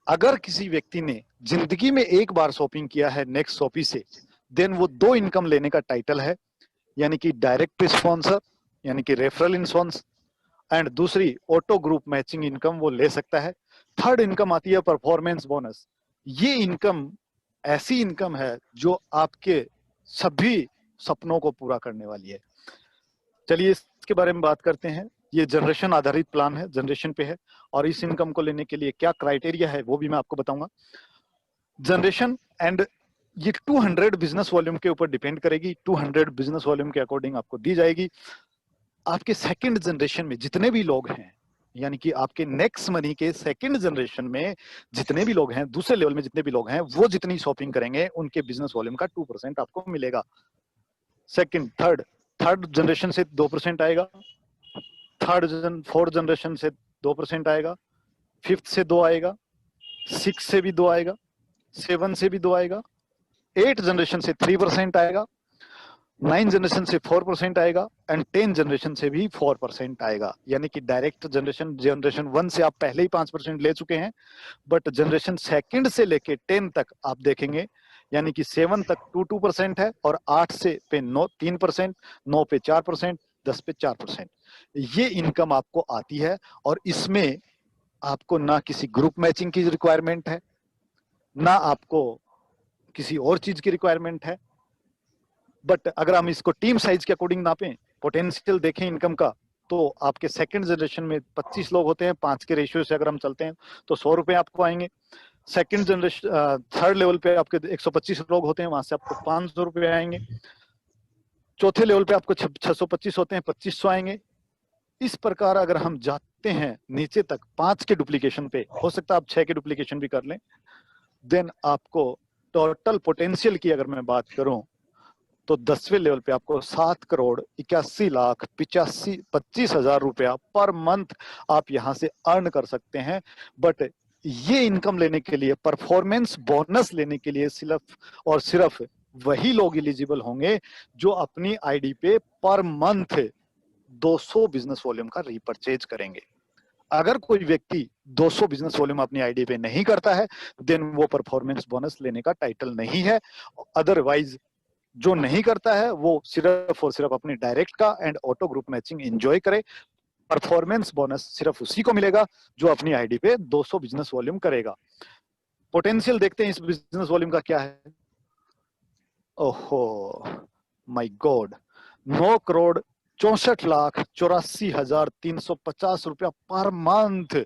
अगर किसी व्यक्ति ने जिंदगी में एक बार शॉपिंग किया है नेक्स्ट शॉपी से, देन वो 2 इनकम लेने का टाइटल है, यानी कि डायरेक्ट स्पॉन्सर यानी कि रेफरल इन्शोरेंस एंड दूसरी ऑटो ग्रुप मैचिंग इनकम वो ले सकता है। थर्ड इनकम आती है परफॉर्मेंस बोनस। ये इनकम ऐसी इनकम है जो आपके सभी सपनों को पूरा करने वाली है। चलिए इसके बारे में बात करते हैं। ये जनरेशन आधारित प्लान है, जनरेशन पे है, और इस इनकम को लेने के लिए क्या क्राइटेरिया है वो भी मैं आपको बताऊंगा। जनरेशन एंड ये 200 बिजनेस वॉल्यूम के ऊपर डिपेंड करेगी। 200 बिजनेस वॉल्यूम के अकॉर्डिंग आपको दी जाएगी। आपके सेकंड जनरेशन में जितने भी लोग हैं, यानी कि आपके नेक्स्ट मनी के सेकंड जनरेशन में जितने भी लोग हैं, दूसरे लेवल में जितने भी लोग हैं, वो जितनी शॉपिंग करेंगे उनके बिजनेस वॉल्यूम का 2% आपको मिलेगा। सेकंड थर्ड जनरेशन से 2% आएगा, फोर्थ जनरेशन से 2% आएगा, फिफ्थ से 2 आएगा, 6 से भी 2 आएगा, 7 से भी 2 आएगा, 8 जनरेशन से 3% आएगा, 9 जनरेशन से 4% आएगा, एंड 10 जनरेशन से भी 4% आएगा। यानी कि डायरेक्ट जनरेशन 1 से आप पहले ही 5% ले चुके हैं, बट जनरेशन सेकंड से लेके 10 तक आप देखेंगे, यानी कि 7 तक 2% है, और 8 से पे 3%, 9 पे 4%, 10 पे 4%। ये इनकम आपको आती है, और इसमें आपको ना किसी ग्रुप मैचिंग की रिक्वायरमेंट है, ना आपको किसी और चीज की रिक्वायरमेंट है। बट अगर हम इसको टीम साइज के अकॉर्डिंग नापें, पोटेंशियल देखें इनकम का, तो आपके सेकंड जनरेशन में 25 लोग होते हैं, 5 के रेशियो से अगर हम चलते हैं तो 100 रुपए आपको आएंगे। सेकंड जनरेशन थर्ड लेवल पे आपके 125 लोग होते हैं, वहां से आपको 500 रुपए आएंगे। चौथे लेवल पे आपको 625 होते हैं, 2500 आएंगे। इस प्रकार अगर हम जाते हैं नीचे तक 5 के डुप्लीकेशन पे, हो सकता है आप 6 के डुप्लीकेशन भी कर लें, देन आपको टोटल पोटेंशियल की अगर मैं बात करूं तो 10वें लेवल पे आपको 7,81,85,25,000 रुपया पर मंथ आप यहां से अर्न कर सकते हैं। बट ये इनकम लेने के लिए, परफॉर्मेंस बोनस लेने के लिए सिर्फ और सिर्फ वही लोग एलिजिबल होंगे जो अपनी आईडी पे पर मंथ 200 बिजनेस वॉल्यूम का रीपरचेज करेंगे। अगर कोई व्यक्ति 200 बिजनेस वॉल्यूम अपनी आईडी पे नहीं करता है, देन वो परफॉर्मेंस बोनस लेने का टाइटल नहीं है। अदरवाइज जो नहीं करता है वो सिर्फ और सिर्फ अपनी डायरेक्ट का and auto group matching enjoy करे। परफॉर्मेंस बोनस सिर्फ उसी को मिलेगा जो अपनी आईडी पे 200 बिजनेस वॉल्यूम करेगा। पोटेंशियल देखते हैं इस बिजनेस वॉल्यूम का क्या है। ओहो माय गॉड, 9,64,84,350 रुपया पर मंथ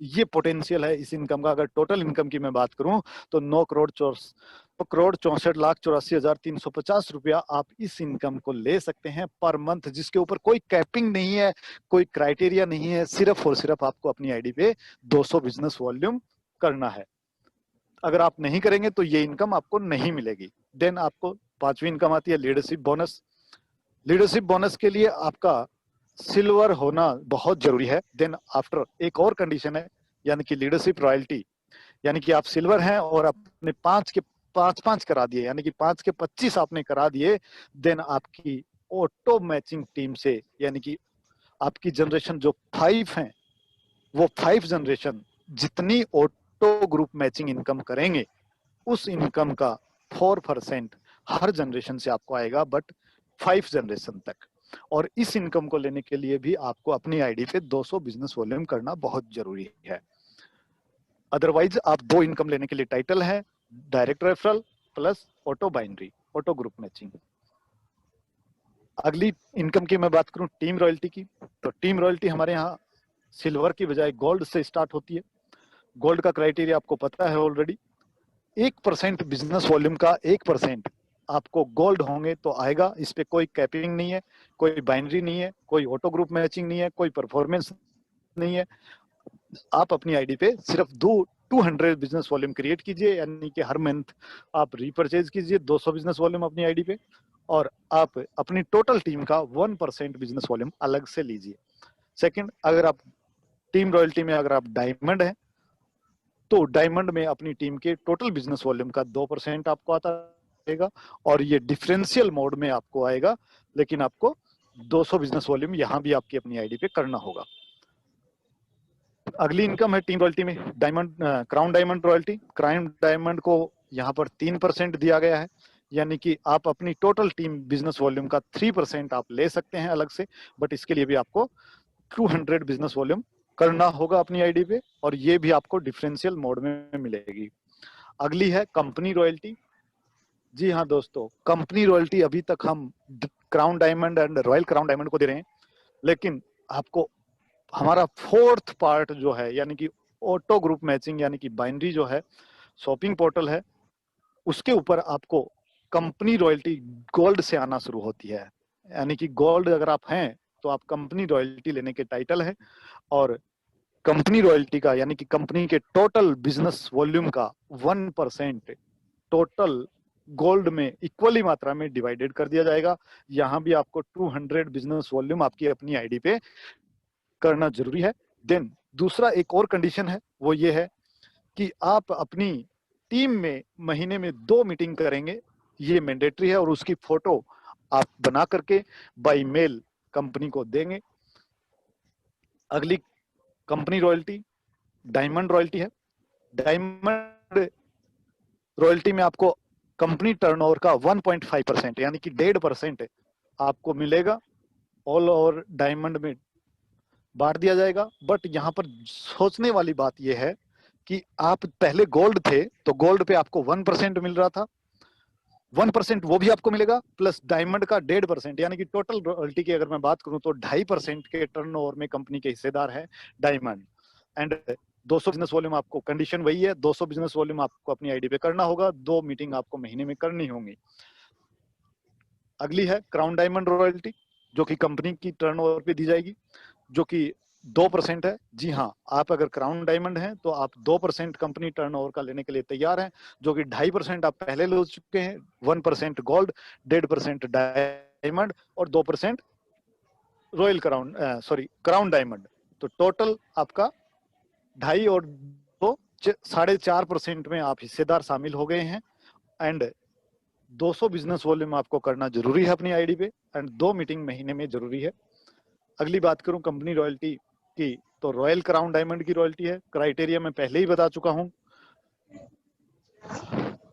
ये पोटेंशियल है इस इनकम का। अगर टोटल इनकम की मैं बात करूं तो 9,64,84,350 रुपया आप इस इनकम को ले सकते हैं पर मंथ, जिसके ऊपर कोई कैपिंग नहीं है, कोई क्राइटेरिया नहीं है। सिर्फ और सिर्फ आपको अपनी आईडी पे 200 बिजनेस वॉल्यूम करना है। अगर आप नहीं करेंगे तो ये इनकम आपको नहीं मिलेगी। देन आपको 5वीं इनकम आती है लीडरशिप बोनस। लीडरशिप बोनस के लिए आपका सिल्वर होना बहुत जरूरी है। देन आफ्टर एक और कंडीशन है, यानी कि लीडरशिप रॉयल्टी। यानी कि आप सिल्वर हैं और आपने 5 के 5 करा दिए, यानी कि 5 के 25 आपने करा दिए, देन आपकी ऑटो मैचिंग टीम से, यानी कि आपकी जनरेशन जो 5 है, वो 5 जनरेशन जितनी ऑटो ग्रुप मैचिंग इनकम करेंगे, उस इनकम का 4% हर जनरेशन से आपको आएगा, बट 5 जनरेशन तक। और इस इनकम को लेने के लिए भी आपको अपनी आईडी पे 200 बिजनेस वॉल्यूम करना बहुत जरूरी है। अदरवाइज आप 2 इनकम लेने के लिए टाइटल है, direct referral plus auto binary, auto group matching. अगली इनकम की मैं बात करूं टीम रॉयल्टी की, तो टीम रॉयल्टी हमारे यहाँ सिल्वर की बजाय गोल्ड से स्टार्ट होती है। गोल्ड का क्राइटेरिया आपको पता है ऑलरेडी। 1% बिजनेस वॉल्यूम का 1% आपको गोल्ड होंगे तो आएगा। इस पे कोई कैपिंग नहीं है, कोई बाइनरी नहीं है, कोई ऑटो ग्रुप मैचिंग नहीं है, कोई परफॉर्मेंस नहीं है। आप अपनी आईडी पे सिर्फ 200 बिजनेस वॉल्यूम क्रिएट कीजिए, यानी कि हर मंथ आप रीपरचेज कीजिए 200 बिजनेस वॉल्यूम अपनी आईडी पे, और आप अपनी टोटल टीम का 1% बिजनेस वॉल्यूम अलग से लीजिए। सेकंड, अगर आप टीम रॉयल्टी में अगर आप डायमंड हैं तो डायमंड में अपनी टीम के टोटल बिजनेस वॉल्यूम का 2% आपको आता रहेगा, और ये डिफरेंशियल मोड में आपको आएगा, लेकिन आपको 200 बिजनेस वॉल्यूम यहां भी आपकी अपनी आईडी पे करना होगा। अगली इनकम है टीम रॉयल्टी में diamond, crown diamond royalty. Crown diamond को यहाँ पर 3% दिया गया है, यानी कि आप अपनी टोटल टीम बिजनेस वॉल्यूम का 3% आप ले सकते हैं अलग से, बट इसके लिए भी आपको 200 बिजनेस वॉल्यूम करना होगा अपनी आईडी पे, और ये भी आपको डिफरेंशियल मोड में मिलेगी। अगली है कंपनी रॉयल्टी। जी हाँ दोस्तों, कंपनी रॉयल्टी अभी तक हम crown diamond and royal crown diamond को दे रहे हैं, लेकिन आपको हमारा फोर्थ पार्ट जो है, यानी कि ऑटो ग्रुप मैचिंग, यानी कि बाइनरी जो है, शॉपिंग पोर्टल है, उसके ऊपर आपको कंपनी रॉयल्टी गोल्ड से आना शुरू होती है। यानी कि गोल्ड अगर आप हैं तो आप कंपनी रॉयल्टी लेने के टाइटल है, और कंपनी रॉयल्टी का यानी कि कंपनी के टोटल बिजनेस वॉल्यूम का 1% टोटल गोल्ड में इक्वली मात्रा में डिवाइडेड कर दिया जाएगा। यहाँ भी आपको 200 बिजनेस वॉल्यूम आपकी अपनी आईडी पे करना जरूरी है। देन दूसरा एक और कंडीशन है, वो ये है कि आप अपनी टीम में महीने में 2 मीटिंग करेंगे, ये मैंडेटरी है, और उसकी फोटो आप बना करके बाय मेल कंपनी को देंगे। अगली कंपनी रॉयल्टी डायमंड रॉयल्टी है। डायमंड रॉयल्टी में आपको कंपनी टर्नओवर का 1.5% यानी कि 1.5% आपको मिलेगा, ऑल ओवर डायमंड में बांट दिया जाएगा। बट यहाँ पर सोचने वाली बात यह है कि आप पहले गोल्ड थे तो गोल्ड पे आपको 1% मिल रहा था, 1% वो भी आपको मिलेगा, प्लस डायमंड का 1.5%, यानी कि टोटल रॉयल्टी की अगर मैं बात करूं तो 2.5% के टर्नओवर में कंपनी के हिस्सेदार है डायमंड। एंड 200 बिजनेस वॉल्यूम, आपको कंडीशन वही है, 200 बिजनेस वॉल्यूम आपको अपनी आईडी पे करना होगा, 2 मीटिंग आपको महीने में करनी होंगी। अगली है क्राउन डायमंड रॉयल्टी, जो कि कंपनी की टर्नओवर पे दी जाएगी, जो कि 2% है। जी हाँ, आप अगर क्राउन डायमंड हैं तो आप 2% कंपनी टर्नओवर का लेने के लिए तैयार हैं, जो कि 2.5% आप पहले ले चुके हैं, 1% गोल्ड, 1.5% डायमंड और 2% royal crown, sorry crown diamond. तो टोटल आपका 2.5 और 2 4.5% में आप हिस्सेदार शामिल हो गए हैं। एंड 200 बिजनेस वॉल्यूम आपको करना जरूरी है अपनी आईडी पे, एंड 2 मीटिंग महीने में जरूरी है। अगली बात करूं कंपनी रॉयल्टी की, तो रॉयल क्राउन डायमंड की रॉयल्टी है, क्राइटेरिया मैं पहले ही बता चुका हूं,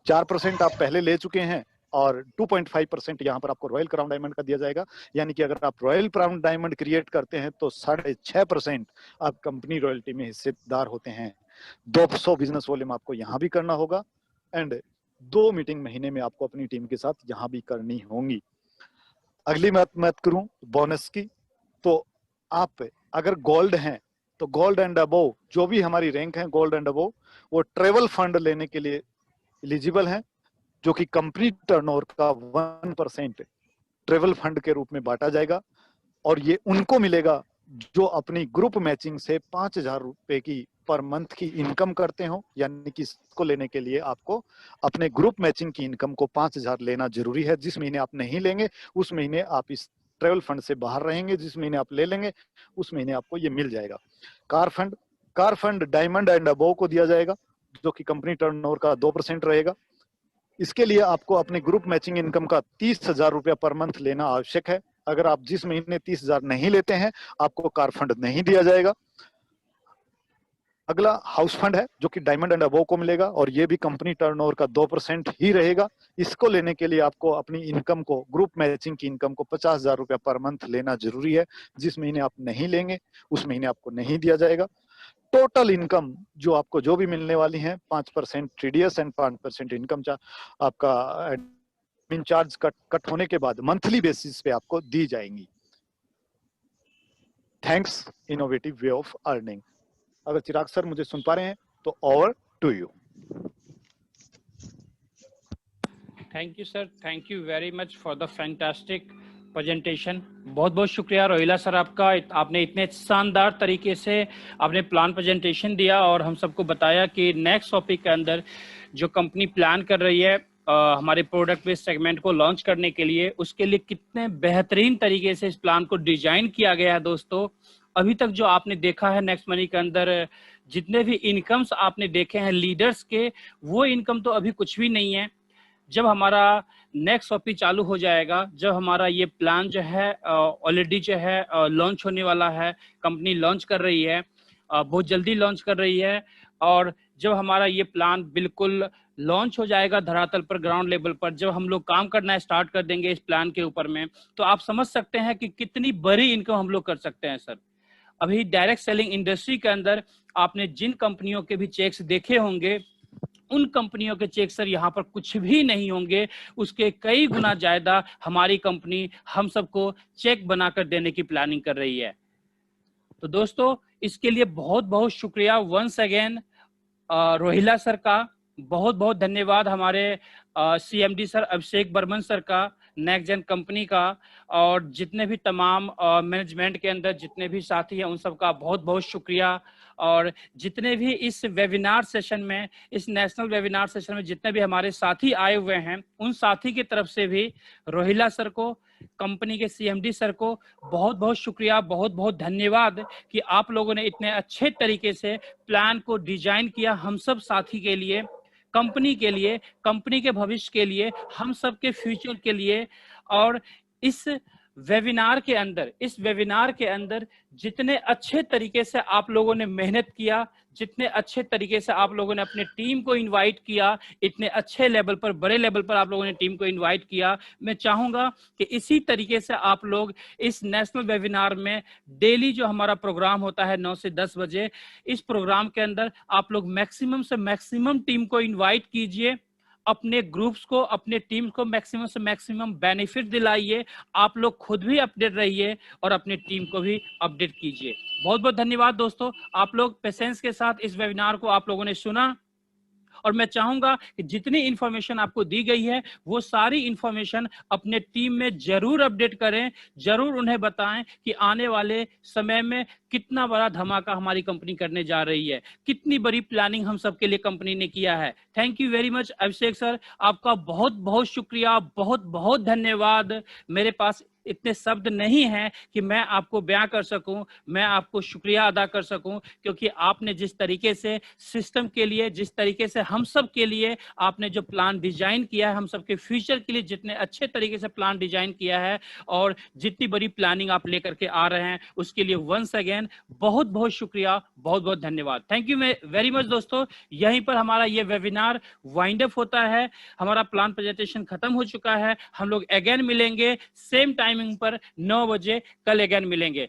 4% आप पहले ले चुके हैं और 2.5% यहाँ पर आपको रॉयल क्राउन डायमंड का दिया जाएगा। यानी कि अगर आप रॉयल क्राउन डायमंड क्रिएट करते हैं तो 6.5% आप कंपनी रॉयल्टी में हिस्सेदार होते हैं। 200 बिजनेस वॉल्यूम आपको यहाँ भी करना होगा, एंड 2 मीटिंग महीने में आपको अपनी टीम के साथ यहाँ भी करनी होंगी। अगली बात करूं बोनस की, तो आप अगर गोल्ड हैं तो गोल्ड एंड अबोव, जो भी हमारी रैंक है गोल्ड एंड अबोव, वो ट्रेवल फंड लेने के लिए एलिजिबल हैं, जो कि कंपनी टर्नओवर का 1% ट्रेवल फंड के रूप में बांटा जाएगा। और ये उनको मिलेगा जो अपनी ग्रुप मैचिंग से 5,000 रुपए की पर मंथ की इनकम करते हो। यानी कि इसको लेने के लिए आपको अपने ग्रुप मैचिंग की इनकम को 5,000 लेना जरूरी है। जिस महीने आप नहीं लेंगे उस महीने आप इस ट्रेवल फंड से बाहर रहेंगे, जिस महीने आप ले लेंगे उस महीने आपको ये मिल जाएगा। Car fund diamond and above को दिया जाएगा, जो कि कंपनी टर्नओवर का 2% रहेगा। इसके लिए आपको अपने ग्रुप मैचिंग इनकम का 30,000 रुपया पर मंथ लेना आवश्यक है। अगर आप जिस महीने 30,000 नहीं लेते हैं आपको कार फंड नहीं दिया जाएगा। अगला हाउस फंड है, जो कि डायमंड एंड अबोव को मिलेगा, और ये भी कंपनी टर्नओवर का 2% ही रहेगा। इसको लेने के लिए आपको अपनी इनकम को, ग्रुप मैचिंग की इनकम को 50,000 रुपया पर मंथ लेना जरूरी है। जिस महीने आप नहीं लेंगे उस महीने आपको नहीं दिया जाएगा। टोटल इनकम जो आपको जो भी मिलने वाली है, 5% टीडीएस एंड 5% इनकम आपका एडमिन चार्ज कट होने के बाद मंथली बेसिस पे आपको दी जाएंगी। Thanks innovative way of earning. अगर चिराग सर मुझे सुन पा रहे हैं तो over to you. Thank you sir, thank you very much for the fantastic presentation. बहुत बहुत शुक्रिया रोहिला सर आपका, आपने इतने शानदार तरीके से आपने प्लान प्रेजेंटेशन दिया और हम सबको बताया कि नेक्स्ट टॉपिक के अंदर जो कंपनी प्लान कर रही है हमारे प्रोडक्ट बेस्ड सेगमेंट को लॉन्च करने के लिए, उसके लिए कितने बेहतरीन तरीके से इस प्लान को डिजाइन किया गया है। दोस्तों अभी तक जो आपने देखा है नेक्स्ट मनी के अंदर, जितने भी इनकम्स आपने देखे हैं लीडर्स के, वो इनकम तो अभी कुछ भी नहीं है। जब हमारा नेक्स्ट टॉपिक चालू हो जाएगा, जब हमारा ये प्लान जो है ऑलरेडी जो है लॉन्च होने वाला है, कंपनी लॉन्च कर रही है, बहुत जल्दी लॉन्च कर रही है, और जब हमारा ये प्लान बिल्कुल लॉन्च हो जाएगा धरातल पर, ग्राउंड लेवल पर, जब हम लोग काम करना स्टार्ट कर देंगे इस प्लान के ऊपर में, तो आप समझ सकते हैं कि कितनी बड़ी इनकम हम लोग कर सकते हैं सर। अभी डायरेक्ट सेलिंग इंडस्ट्री के अंदर आपने जिन कंपनियों के भी चेक्स देखे होंगे उन कंपनियों के चेक सर यहाँ पर कुछ भी नहीं होंगे, उसके कई गुना ज्यादा हमारी कंपनी हम सबको चेक बनाकर देने की प्लानिंग कर रही है। तो दोस्तों इसके लिए बहुत बहुत शुक्रिया वंस अगेन रोहिला सर का, बहुत बहुत धन्यवाद हमारे CMD सर अभिषेक बर्मन सर का, नेक्स्ट जेन कंपनी का, और जितने भी तमाम मैनेजमेंट के अंदर जितने भी साथी हैं उन सबका बहुत बहुत शुक्रिया। और जितने भी इस वेबिनार सेशन में, इस नेशनल वेबिनार सेशन में जितने भी हमारे साथी आए हुए हैं, उन साथी की तरफ से भी रोहिला सर को, कंपनी के CMD सर को बहुत बहुत शुक्रिया, बहुत बहुत धन्यवाद कि आप लोगों ने इतने अच्छे तरीके से प्लान को डिजाइन किया हम सब साथी के लिए, कंपनी के लिए, कंपनी के भविष्य के लिए, हम सब के फ्यूचर के लिए। और इस वेबिनार के अंदर जितने अच्छे तरीके से आप लोगों ने मेहनत किया, जितने अच्छे तरीके से आप लोगों ने अपने टीम को इनवाइट किया, इतने अच्छे लेवल पर, बड़े लेवल पर आप लोगों ने टीम को इनवाइट किया, मैं चाहूंगा कि इसी तरीके से आप लोग इस नेशनल वेबिनार में डेली जो हमारा प्रोग्राम होता है 9 से 10 बजे, इस प्रोग्राम के अंदर आप लोग मैक्सिमम से मैक्सिमम टीम को इन्वाइट कीजिए, अपने ग्रुप्स को, अपने टीम को मैक्सिमम से मैक्सिमम बेनिफिट दिलाइए, आप लोग खुद भी अपडेट रहिए और अपनी टीम को भी अपडेट कीजिए। बहुत बहुत धन्यवाद दोस्तों, आप लोग पेशेंस के साथ इस वेबिनार को आप लोगों ने सुना, और मैं चाहूंगा कि जितनी इंफॉर्मेशन आपको दी गई है वो सारी इंफॉर्मेशन अपने टीम में जरूर अपडेट करें, जरूर उन्हें बताएं कि आने वाले समय में कितना बड़ा धमाका हमारी कंपनी करने जा रही है, कितनी बड़ी प्लानिंग हम सबके लिए कंपनी ने किया है। Thank you very much Abhishek sir, आपका बहुत बहुत शुक्रिया, बहुत बहुत धन्यवाद। मेरे पास इतने शब्द नहीं हैं कि मैं आपको बयां कर सकूं, मैं आपको शुक्रिया अदा कर सकूं, क्योंकि आपने जिस तरीके से सिस्टम के लिए, जिस तरीके से हम सब के लिए आपने जो प्लान डिजाइन किया है, हम सब के फ्यूचर के लिए जितने अच्छे तरीके से प्लान डिजाइन किया है और जितनी बड़ी प्लानिंग आप लेकर के आ रहे हैं, उसके लिए वंस अगेन बहुत बहुत शुक्रिया, बहुत बहुत धन्यवाद। थैंक यू वेरी मच दोस्तों। यहीं पर हमारा ये वेबिनार वाइंड अप होता है, हमारा प्लान प्रेजेंटेशन खत्म हो चुका है। हम लोग अगेन मिलेंगे सेम टाइमिंग पर 9 बजे, कल अगेन मिलेंगे।